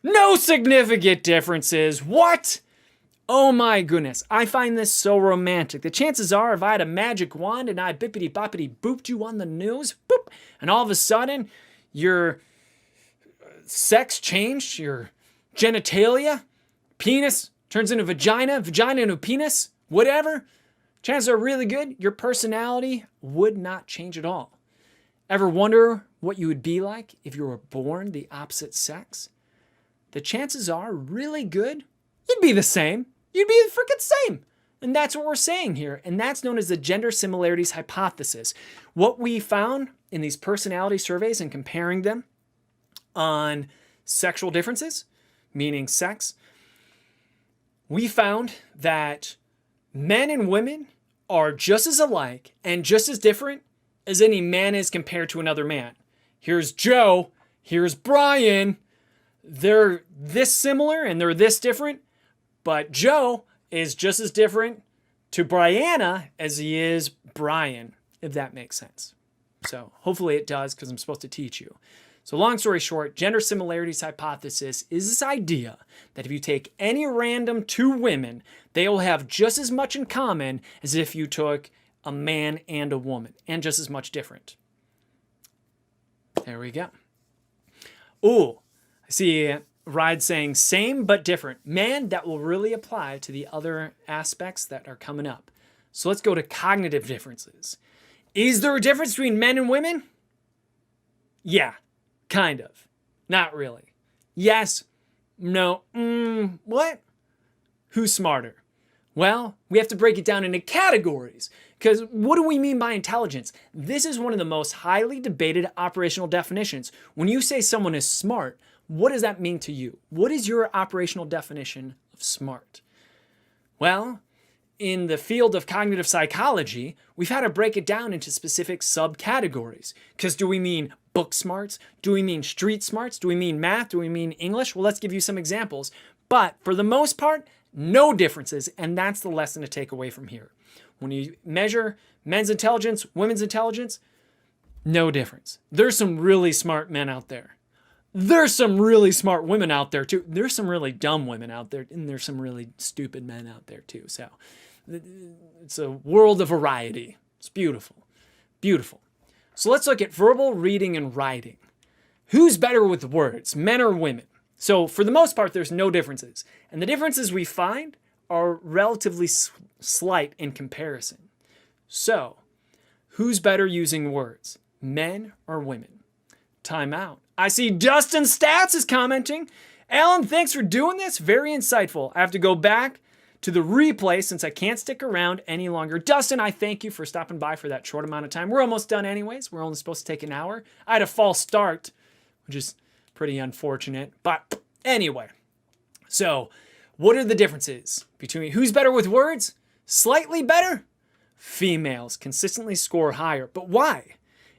No significant differences. What? Oh my goodness. I find this so romantic. The chances are if I had a magic wand and I bippity boppity booped you on the nose, boop, and all of a sudden your sex changed, your genitalia, penis turns into vagina, vagina into penis, whatever, chances are really good your personality would not change at all. Ever wonder what you would be like if you were born the opposite sex? The chances are really good you'd be the same. You'd be the freaking same. And that's what we're saying here. And that's known as the gender similarities hypothesis. What we found in these personality surveys and comparing them on sexual differences, meaning sex, we found that men and women are just as alike and just as different as any man is compared to another man. Here's Joe. Here's Brian. They're this similar and they're this different. But Joe is just as different to Brianna as he is Brian, if that makes sense. So hopefully it does because I'm supposed to teach you. So long story short, gender similarities hypothesis is this idea that if you take any random two women, they will have just as much in common as if you took a man and a woman, and just as much different. There we go. Ooh, I see Ride saying same but different. Man, that will really apply to the other aspects that are coming up. So let's go to cognitive differences. Is there a difference between men and women? Yeah, kind of. Not really. Yes. No. What? Who's smarter? Well, we have to break it down into categories. Because what do we mean by intelligence? This is one of the most highly debated operational definitions. When you say someone is smart, what does that mean to you? What is your operational definition of smart? Well, in the field of cognitive psychology, we've had to break it down into specific subcategories. Because do we mean book smarts? Do we mean street smarts? Do we mean math? Do we mean English? Well, let's give you some examples. But for the most part, no differences, and that's the lesson to take away from here. When you measure men's intelligence, women's intelligence, no difference. There's some really smart men out there. There's some really smart women out there too. There's some really dumb women out there, and there's some really stupid men out there too. So it's a world of variety. It's beautiful. Beautiful. So let's look at verbal, reading, and writing. Who's better with words, men or women? So for the most part, there's no differences. And the differences we find are relatively slight in comparison. So who's better using words, men or women? Time out. I see Dustin Stats is commenting. Alan, thanks for doing this. Very insightful. I have to go back to the replay since I can't stick around any longer. Dustin, I thank you for stopping by for that short amount of time. We're almost done anyways. We're only supposed to take an hour. I had a false start, which is pretty unfortunate. But anyway, so what are the differences between who's better with words? Slightly better? Females consistently score higher. But why?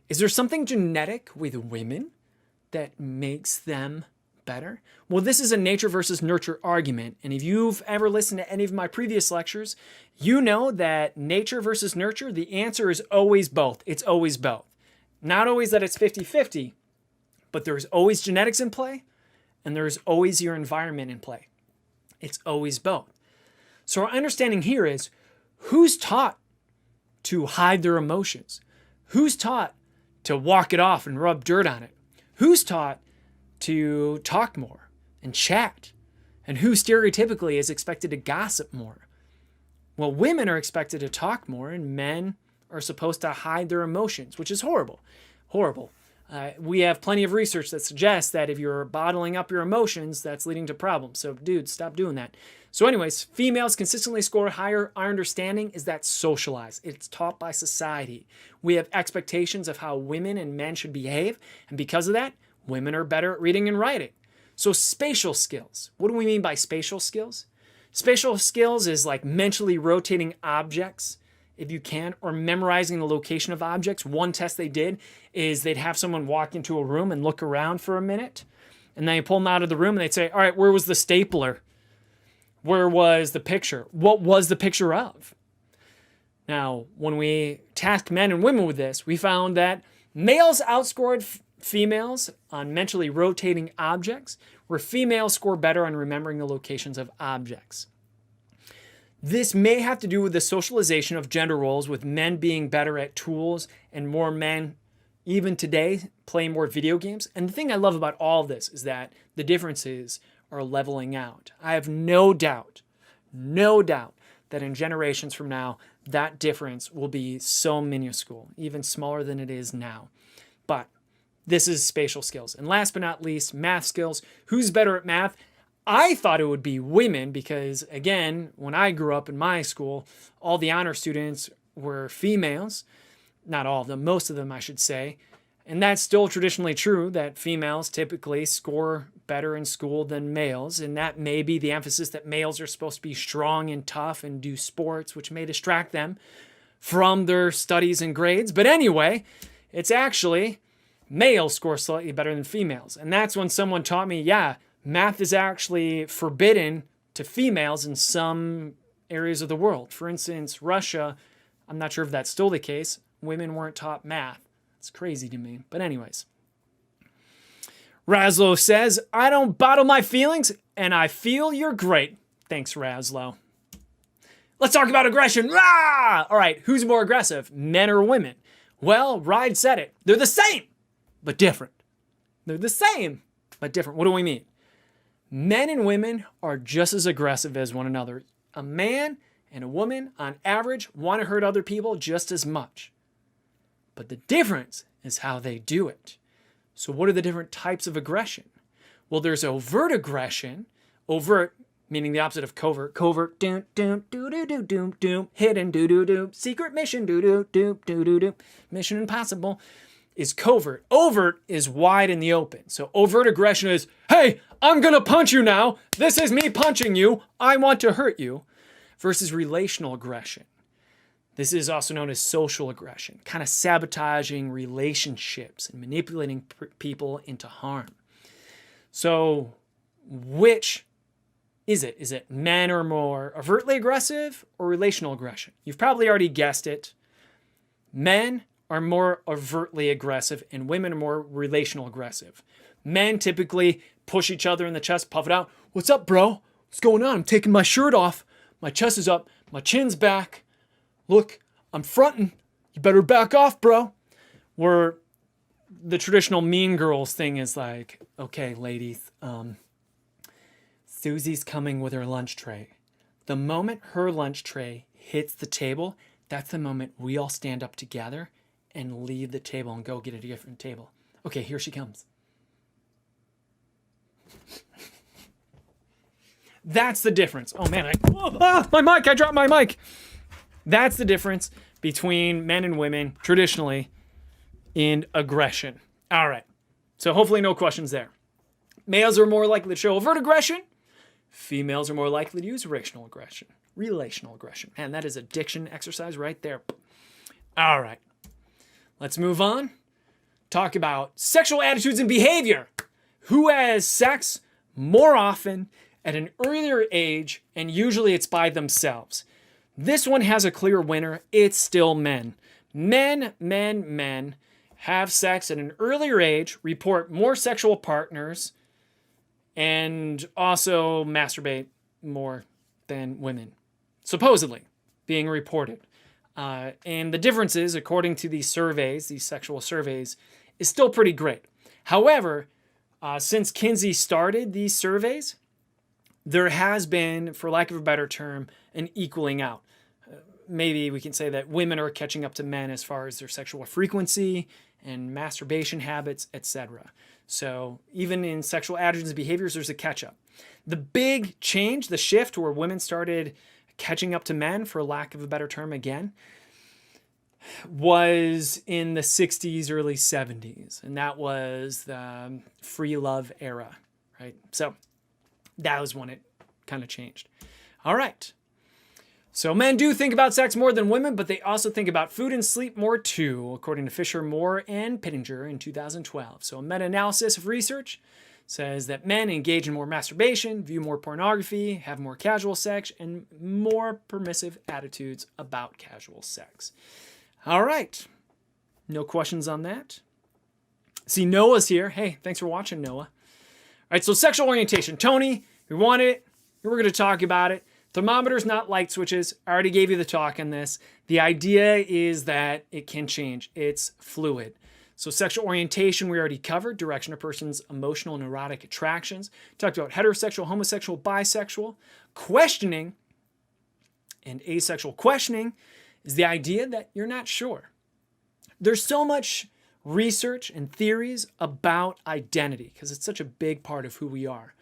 Is there something genetic with women that makes them better? Well, this is a nature versus nurture argument. And if you've ever listened to any of my previous lectures, you know that nature versus nurture, the answer is always both. It's always both. Not always that it's 50-50, but there's always genetics in play and there's always your environment in play. It's always both. So our understanding here is who's taught to hide their emotions? Who's taught to walk it off and rub dirt on it? Who's taught to talk more and chat? And who stereotypically is expected to gossip more? Well, women are expected to talk more and men are supposed to hide their emotions, which is horrible. Horrible. We have plenty of research that suggests that if you're bottling up your emotions, that's leading to problems. So dudes, stop doing that. So anyways, females consistently score higher. Our understanding is that socialized. It's taught by society. We have expectations of how women and men should behave. And because of that, women are better at reading and writing. So spatial skills. What do we mean by spatial skills? Spatial skills is like mentally rotating objects, if you can, or memorizing the location of objects. One test they did is they'd have someone walk into a room and look around for a minute. And then you pull them out of the room and they'd say, all right, where was the stapler? Where was the picture? What was the picture of? Now, when we tasked men and women with this, we found that males outscored females on mentally rotating objects, where females score better on remembering the locations of objects. This may have to do with the socialization of gender roles, with men being better at tools and more men, even today, playing more video games. And the thing I love about all of this is that the differences are leveling out. I have no doubt that in generations from now, that difference will be so minuscule, even smaller than it is now. But this is spatial skills. And last but not least, math skills. Who's better at math? I thought it would be women because, again, when I grew up in my school, all the honor students were females. Not all of them, most of them, I should say. And that's still traditionally true, that females typically score better in school than males. And that may be the emphasis that males are supposed to be strong and tough and do sports, which may distract them from their studies and grades. But anyway, it's actually males score slightly better than females. And that's when someone taught me, yeah, math is actually forbidden to females in some areas of the world. For instance, Russia, I'm not sure if that's still the case, women weren't taught math. It's crazy to me. But anyways. Razlo says, I don't bottle my feelings, and I feel you're great. Thanks, Razlo. Let's talk about aggression. Rah! All right, who's more aggressive, men or women? Well, Ride said it. They're the same, but different. They're the same, but different. What do we mean? Men and women are just as aggressive as one another. A man and a woman, on average, want to hurt other people just as much. But the difference is how they do it. So what are the different types of aggression? Well, there's overt aggression. Overt meaning the opposite of covert. Covert, doom, doom, doo doo doo doom, doom, hidden, doo doo doo, secret mission, doo doo doo doo doo doo, mission impossible, is covert. Overt is wide in the open. So overt aggression is, hey, I'm gonna punch you now. This is me punching you. I want to hurt you. Versus relational aggression. This is also known as social aggression, kind of sabotaging relationships and manipulating people into harm. So which is it? Is it men are more overtly aggressive or relational aggression? You've probably already guessed it. Men are more overtly aggressive and women are more relational aggressive. Men typically push each other in the chest, puff it out. What's up, bro? What's going on? I'm taking my shirt off. My chest is up. My chin's back. Look, I'm fronting. You better back off, bro. Where the traditional mean girls thing is like, okay, ladies, Susie's coming with her lunch tray. The moment her lunch tray hits the table, that's the moment we all stand up together and leave the table and go get a different table. Okay, here she comes. That's the difference. Oh man, my mic, I dropped my mic. That's the difference between men and women traditionally in aggression. All right, so hopefully no questions there. Males are more likely to show overt aggression. Females are more likely to use relational aggression. Relational aggression. Man, that is a diction exercise right there. All right, let's move on. Talk about sexual attitudes and behavior. Who has sex more often at an earlier age, and usually it's by themselves. This one has a clear winner. It's still men. Men have sex at an earlier age, report more sexual partners, and also masturbate more than women, supposedly being reported. And the differences, according to these surveys, these sexual surveys, is still pretty great. However, since Kinsey started these surveys, there has been, for lack of a better term, an equaling out. Maybe we can say that women are catching up to men as far as their sexual frequency and masturbation habits, etc. So even in sexual attitudes and behaviors, there's a catch-up. The big change, the shift where women started catching up to men, for lack of a better term again, was in the 60s, early 70s. And that was the free love era, right? So that was when it kind of changed. All right. So men do think about sex more than women, but they also think about food and sleep more too, according to Fisher, Moore, and Pittenger in 2012. So a meta-analysis of research says that men engage in more masturbation, view more pornography, have more casual sex, and more permissive attitudes about casual sex. All right. No questions on that. See, Noah's here. Hey, thanks for watching, Noah. All right, so sexual orientation. Tony, we wanted it. We're going to talk about it. Thermometers, not light switches. I already gave you the talk on this. The idea is that it can change. It's fluid. So sexual orientation, we already covered. Direction of a person's emotional and erotic attractions. Talked about heterosexual, homosexual, bisexual. Questioning and asexual. Questioning is the idea that you're not sure. There's so much research and theories about identity because it's such a big part of who we are.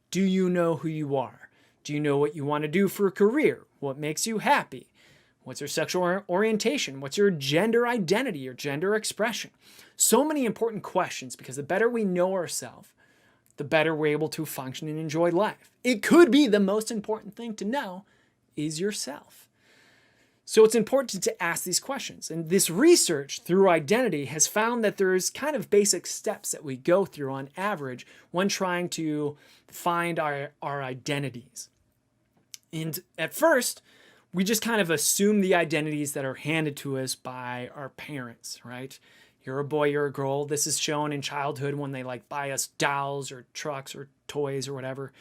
Do you know who you are? Do you know what you want to do for a career? What makes you happy? What's your sexual orientation? What's your gender identity, your gender expression? So many important questions because the better we know ourselves, the better we're able to function and enjoy life. It could be the most important thing to know is yourself. So it's important to ask these questions. And this research through identity has found that there's kind of basic steps that we go through on average when trying to find our identities. And at first, we just kind of assume the identities that are handed to us by our parents, right? You're a boy, you're a girl. This is shown in childhood when they like buy us dolls or trucks or toys or whatever.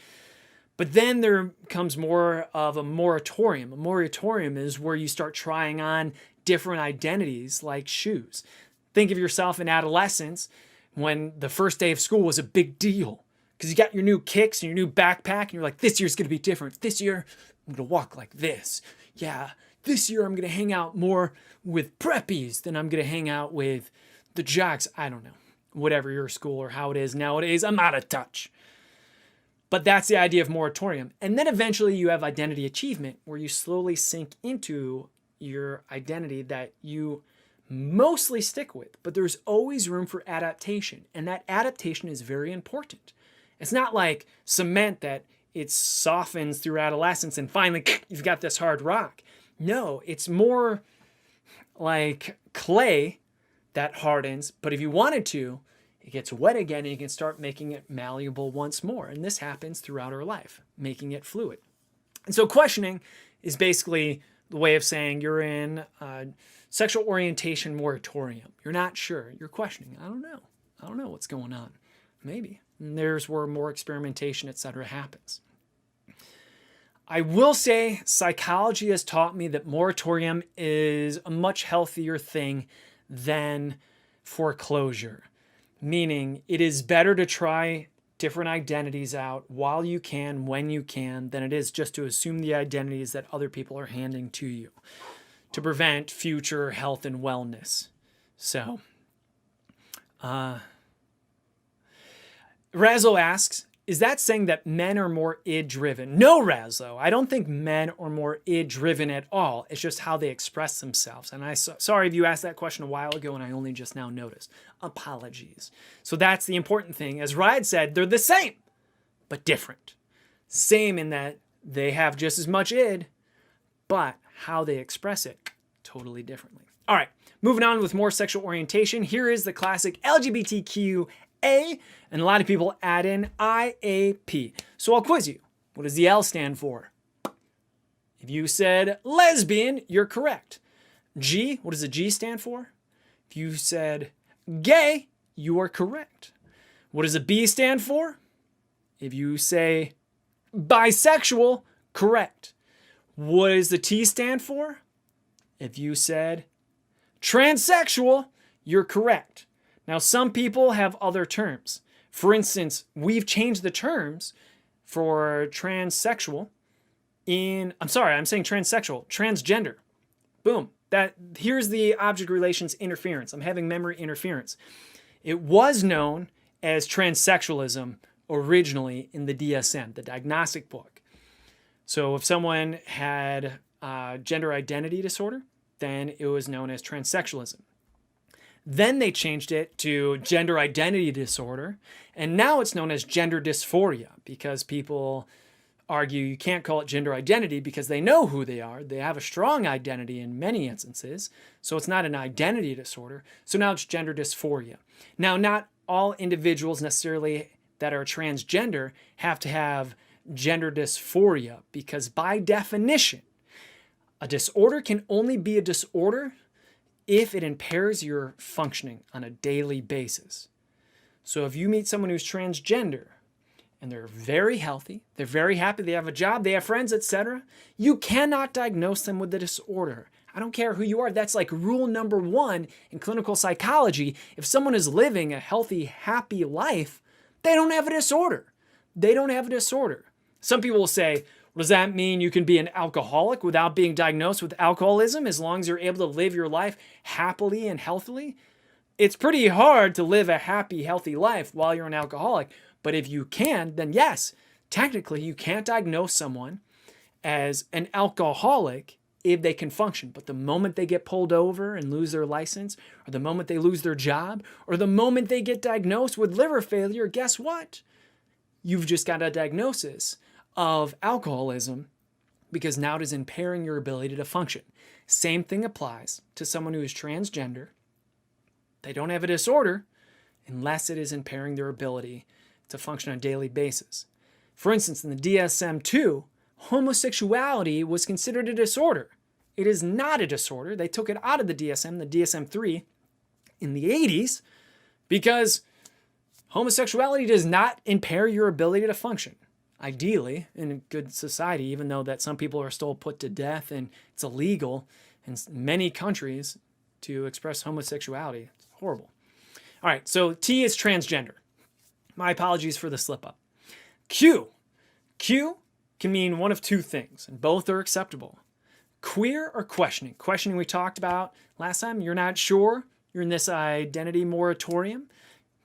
But then there comes more of a moratorium. A moratorium is where you start trying on different identities like shoes. Think of yourself in adolescence when the first day of school was a big deal because you got your new kicks and your new backpack and you're like, this year's going to be different. This year, I'm going to walk like this. Yeah, this year I'm going to hang out more with preppies than I'm going to hang out with the jocks. I don't know. Whatever your school or how it is nowadays, I'm out of touch. But that's the idea of moratorium. And then eventually you have identity achievement, where you slowly sink into your identity that you mostly stick with. But there's always room for adaptation. And that adaptation is very important. It's not like cement that it softens through adolescence and finally you've got this hard rock. No, it's more like clay that hardens. But if you wanted to, it gets wet again and you can start making it malleable once more. And this happens throughout our life, making it fluid. And so questioning is basically the way of saying you're in a sexual orientation moratorium. You're not sure. You're questioning. I don't know. I don't know what's going on. Maybe. And there's where more experimentation, etc. happens. I will say psychology has taught me that moratorium is a much healthier thing than foreclosure. Meaning it is better to try different identities out while you can, when you can, than it is just to assume the identities that other people are handing to you to prevent future health and wellness. So, Razzo asks, is that saying that men are more id-driven? No, Razzo. I don't think men are more id-driven at all. It's just how they express themselves. And sorry if you asked that question a while ago and I only just now noticed. Apologies. So that's the important thing. As Ryan said, they're the same, but different. Same in that they have just as much id, but how they express it totally differently. All right, moving on with more sexual orientation. Here is the classic LGBTQ A, and a lot of people add in IAP. So I'll quiz you. What does the L stand for? If you said lesbian, you're correct. G, what does the G stand for? If you said gay, you are correct. What does the B stand for? If you say bisexual, correct. What does the T stand for? If you said transsexual, you're correct. Now, some people have other terms. For instance, we've changed the terms for transsexual I'm saying transsexual, transgender. Boom. Here's the object relations interference. I'm having memory interference. It was known as transsexualism originally in the DSM, the diagnostic book. So if someone had gender identity disorder, then it was known as transsexualism. Then they changed it to gender identity disorder, and now it's known as gender dysphoria because people argue you can't call it gender identity because they know who they are. They have a strong identity in many instances, so it's not an identity disorder. So now it's gender dysphoria. Now, not all individuals necessarily that are transgender have to have gender dysphoria because by definition, a disorder can only be a disorder if it impairs your functioning on a daily basis. So if you meet someone who's transgender and they're very healthy, they're very happy, they have a job, they have friends, etc., you cannot diagnose them with the disorder. I don't care who you are. That's like rule number 1 in clinical psychology. If someone is living a healthy, happy life, they don't have a disorder. They don't have a disorder. Some people will say, does that mean you can be an alcoholic without being diagnosed with alcoholism as long as you're able to live your life happily and healthily? It's pretty hard to live a happy, healthy life while you're an alcoholic. But if you can, then yes, technically you can't diagnose someone as an alcoholic if they can function. But the moment they get pulled over and lose their license, or the moment they lose their job, or the moment they get diagnosed with liver failure, guess what? You've just got a diagnosis of alcoholism because now it is impairing your ability to function. Same thing applies to someone who is transgender. They don't have a disorder unless it is impairing their ability to function on a daily basis. For instance, in the DSM-2, homosexuality was considered a disorder. It is not a disorder. They took it out of the DSM-3 in the 80s because homosexuality does not impair your ability to function. Ideally, in a good society, even though that some people are still put to death and it's illegal in many countries to express homosexuality. It's horrible. All right, so T is transgender. My apologies for the slip up. Q. Q can mean one of two things, and both are acceptable. Queer or questioning. Questioning we talked about last time. You're not sure. You're in this identity moratorium.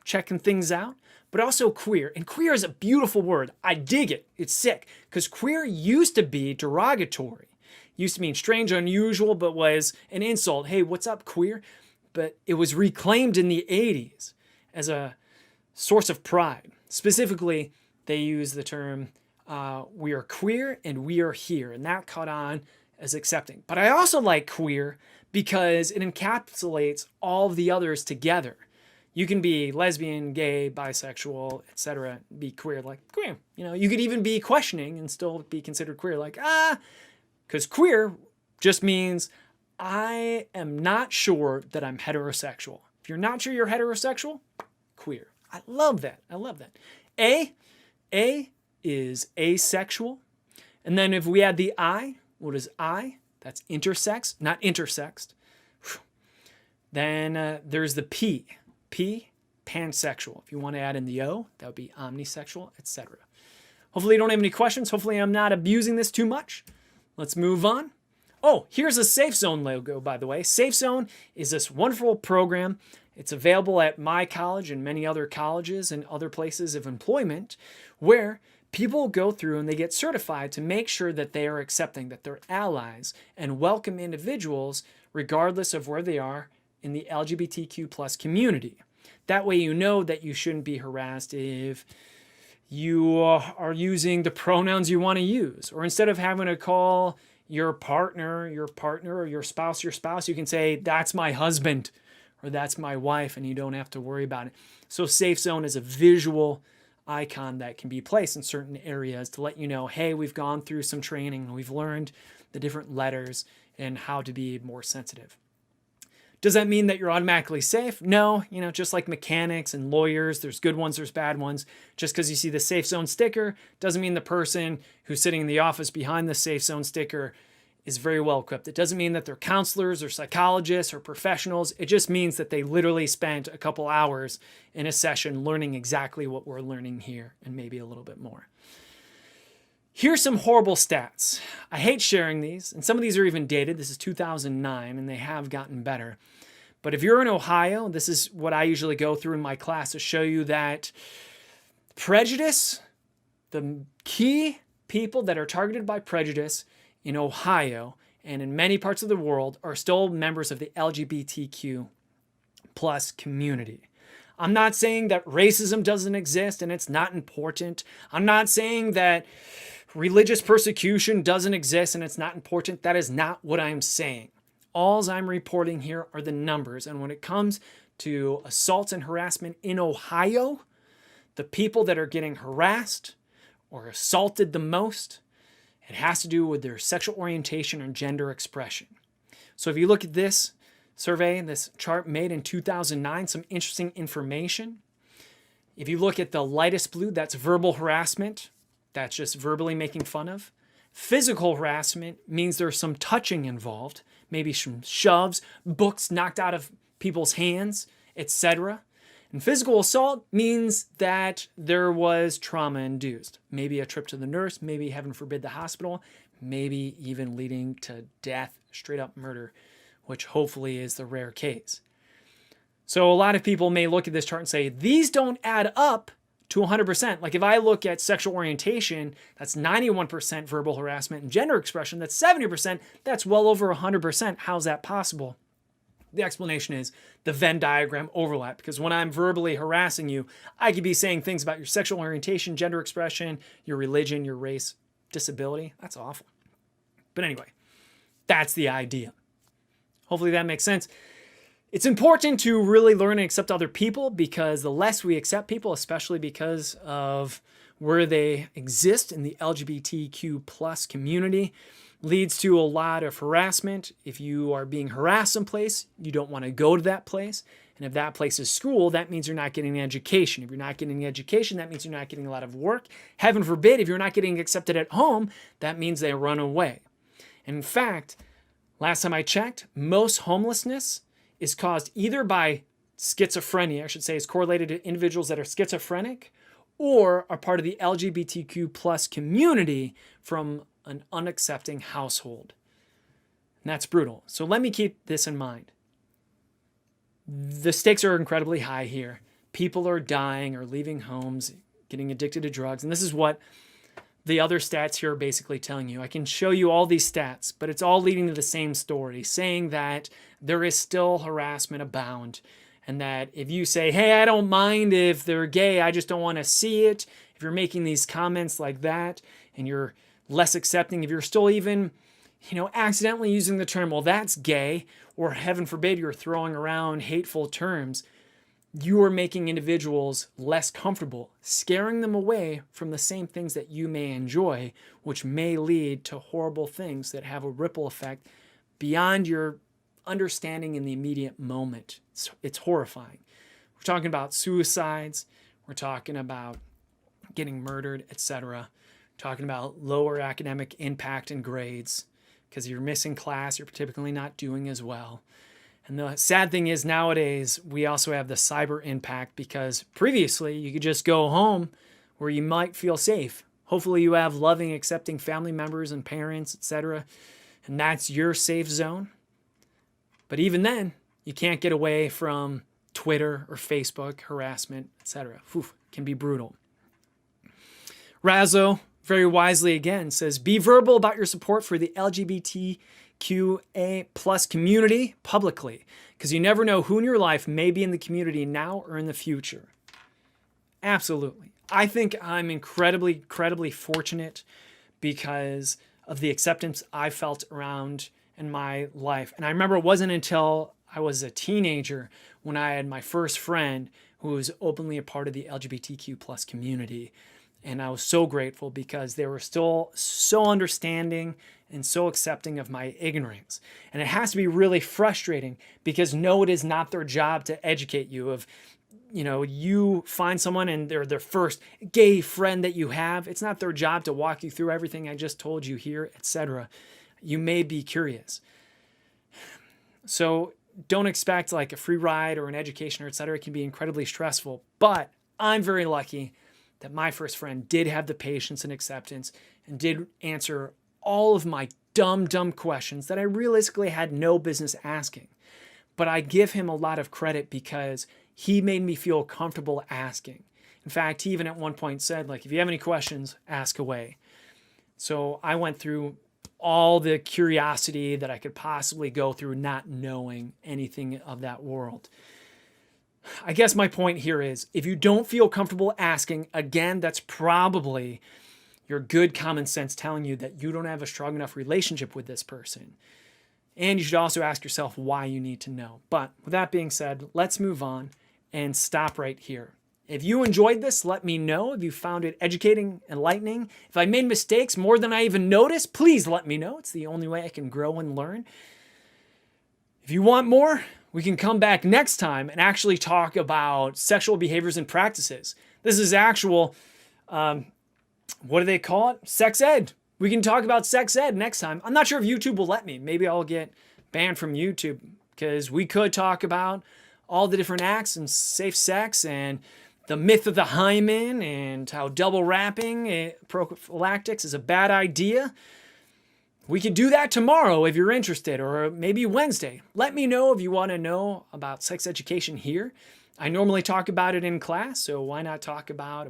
checking things out, but also queer. And queer is a beautiful word. I dig it. It's sick because queer used to be derogatory. Used to mean strange, unusual, but was an insult. Hey, what's up, queer? But it was reclaimed in the 80s as a source of pride. Specifically, they use the term, we are queer and we are here. And that caught on as accepting. But I also like queer because it encapsulates all of the others together. You can be lesbian, gay, bisexual, etc. Be queer, like queer. You could even be questioning and still be considered queer, like, because queer just means I am not sure that I'm heterosexual. If you're not sure you're heterosexual, queer. I love that. I love that. A is asexual. And then if we add the I, what is I? That's intersex, not intersexed. Then there's the P, pansexual. If you want to add in the O, that would be omnisexual, etc. Hopefully you don't have any questions. Hopefully I'm not abusing this too much. Let's move on. Oh, here's a Safe Zone logo, by the way. Safe Zone is this wonderful program. It's available at my college and many other colleges and other places of employment where people go through and they get certified to make sure that they are accepting, that they're allies and welcome individuals regardless of where they are in the LGBTQ plus community. That way you know that you shouldn't be harassed if you are using the pronouns you want to use. Or instead of having to call your partner, or your spouse, you can say, that's my husband or that's my wife, and you don't have to worry about it. So Safe Zone is a visual icon that can be placed in certain areas to let you know, hey, we've gone through some training and we've learned the different letters and how to be more sensitive. Does that mean that you're automatically safe? No, just like mechanics and lawyers, there's good ones, there's bad ones. Just because you see the Safe Zone sticker doesn't mean the person who's sitting in the office behind the Safe Zone sticker is very well equipped. It doesn't mean that they're counselors or psychologists or professionals. It just means that they literally spent a couple hours in a session learning exactly what we're learning here and maybe a little bit more. Here's some horrible stats. I hate sharing these, and some of these are even dated. This is 2009, and they have gotten better. But if you're in Ohio, this is what I usually go through in my class to show you that prejudice, the key people that are targeted by prejudice in Ohio and in many parts of the world are still members of the LGBTQ plus community. I'm not saying that racism doesn't exist and it's not important. I'm not saying that religious persecution doesn't exist and it's not important. That is not what I'm saying. All I'm reporting here are the numbers. And when it comes to assaults and harassment in Ohio, the people that are getting harassed or assaulted the most, it has to do with their sexual orientation or gender expression. So if you look at this survey, this chart made in 2009, some interesting information. If you look at the lightest blue, that's verbal harassment. That's just verbally making fun of. Physical harassment means there's some touching involved, maybe some shoves, books knocked out of people's hands, etc. And physical assault means that there was trauma induced. Maybe a trip to the nurse, maybe, heaven forbid, the hospital, maybe even leading to death, straight up murder, which hopefully is the rare case. So a lot of people may look at this chart and say, these don't add up to 100%. Like if I look at sexual orientation, that's 91% verbal harassment, and gender expression, that's 70%. That's well over 100%. How's that possible? The explanation is the Venn diagram overlap, because when I'm verbally harassing you, I could be saying things about your sexual orientation, gender expression, your religion, your race, disability. That's awful. But anyway, that's the idea. Hopefully that makes sense. It's important to really learn and accept other people, because the less we accept people, especially because of where they exist in the LGBTQ plus community, leads to a lot of harassment. If you are being harassed someplace, you don't want to go to that place. And if that place is school, that means you're not getting an education. If you're not getting an education, that means you're not getting a lot of work. Heaven forbid, if you're not getting accepted at home, that means they run away. And in fact, last time I checked, most homelessness is caused either by schizophrenia, I should say, is correlated to individuals that are schizophrenic or are part of the LGBTQ plus community from an unaccepting household. And that's brutal. So let me keep this in mind. The stakes are incredibly high here. people are dying or leaving homes, getting addicted to drugs. And this is what the other stats here are basically telling you. I can show you all these stats, but it's all leading to the same story, saying that there is still harassment abound. And that if you say, hey, I don't mind if they're gay, I just don't want to see it. If you're making these comments like that and you're less accepting, if you're still even, accidentally using the term, well, that's gay, or heaven forbid, you're throwing around hateful terms, you are making individuals less comfortable, scaring them away from the same things that you may enjoy, which may lead to horrible things that have a ripple effect beyond your understanding in the immediate moment. It's horrifying. We're talking about suicides. We're talking about getting murdered, etc. Talking about lower academic impact and grades because you're missing class, you're typically not doing as well. And the sad thing is nowadays we also have the cyber impact because previously you could just go home where you might feel safe. Hopefully you have loving, accepting family members and parents, etc. And that's your safe zone. But even then, you can't get away from Twitter or Facebook harassment, etc. Can be brutal. Razzo, very wisely again, says, be verbal about your support for the LGBTQA plus community publicly, because you never know who in your life may be in the community now or in the future. Absolutely. I think I'm incredibly fortunate because of the acceptance I felt around in my life. And I remember it wasn't until I was a teenager when I had my first friend who was openly a part of the LGBTQ plus community. And I was so grateful because they were still so understanding and so accepting of my ignorance. And it has to be really frustrating because no, it is not their job to educate you. Of, you find someone and they're their first gay friend that you have. It's not their job to walk you through everything I just told you here, etc. You may be curious. So don't expect like a free ride or an education or etc. It can be incredibly stressful. But I'm very lucky that my first friend did have the patience and acceptance and did answer all of my dumb questions that I realistically had no business asking. But I give him a lot of credit because he made me feel comfortable asking. In fact, he even at one point said, if you have any questions, ask away. So I went through all the curiosity that I could possibly go through, not knowing anything of that world. I guess my point here is if you don't feel comfortable asking, again, that's probably your good common sense telling you that you don't have a strong enough relationship with this person. And you should also ask yourself why you need to know. But with that being said, let's move on and stop right here. If you enjoyed this, let me know. If you found it educating, enlightening, if I made mistakes more than I even noticed, please let me know. It's the only way I can grow and learn. If you want more, we can come back next time and actually talk about sexual behaviors and practices. This is actual, what do they call it? Sex ed. We can talk about sex ed next time. I'm not sure if YouTube will let me. Maybe I'll get banned from YouTube because we could talk about all the different acts and safe sex and the myth of the hymen and how double wrapping prophylactics is a bad idea. We could do that tomorrow if you're interested, or maybe Wednesday. Let me know if you want to know about sex education here. I normally talk about it in class, so why not talk about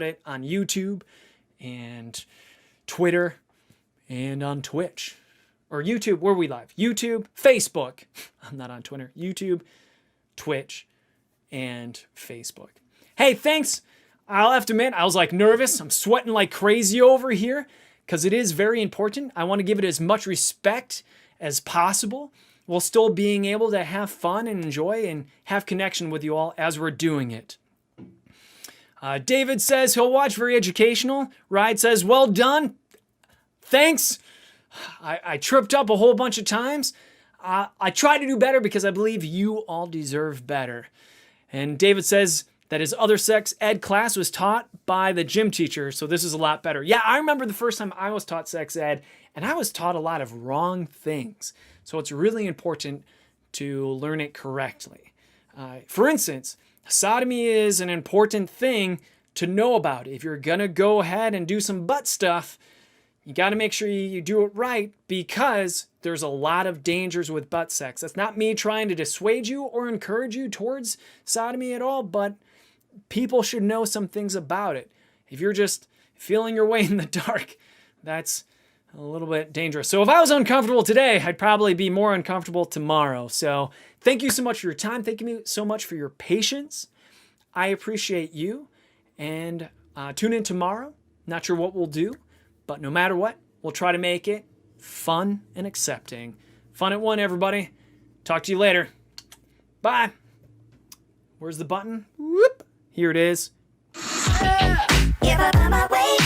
it on YouTube and Twitter and on Twitch. Or YouTube, where are we live? YouTube, Facebook. I'm not on Twitter. YouTube, Twitch, and Facebook. Hey, thanks. I'll have to admit, I was nervous. I'm sweating like crazy over here because it is very important. I want to give it as much respect as possible while still being able to have fun and enjoy and have connection with you all as we're doing it. David says he'll watch, very educational. Ride says, well done. Thanks. I tripped up a whole bunch of times. I try to do better because I believe you all deserve better. And David says that his other sex ed class was taught by the gym teacher, so this is a lot better. Yeah, I remember the first time I was taught sex ed, and I was taught a lot of wrong things. So it's really important to learn it correctly. For instance, sodomy is an important thing to know about. If you're gonna go ahead and do some butt stuff, you got to make sure you do it right because there's a lot of dangers with butt sex. That's not me trying to dissuade you or encourage you towards sodomy at all, but people should know some things about it. If you're just feeling your way in the dark, that's a little bit dangerous. So if I was uncomfortable today, I'd probably be more uncomfortable tomorrow. So thank you so much for your time. Thank you so much for your patience. I appreciate you. And tune in tomorrow. Not sure what we'll do, but no matter what, we'll try to make it fun and accepting. Fun at one, everybody. Talk to you later. Bye. Where's the button? Whoop. Here it is. Give up on my way.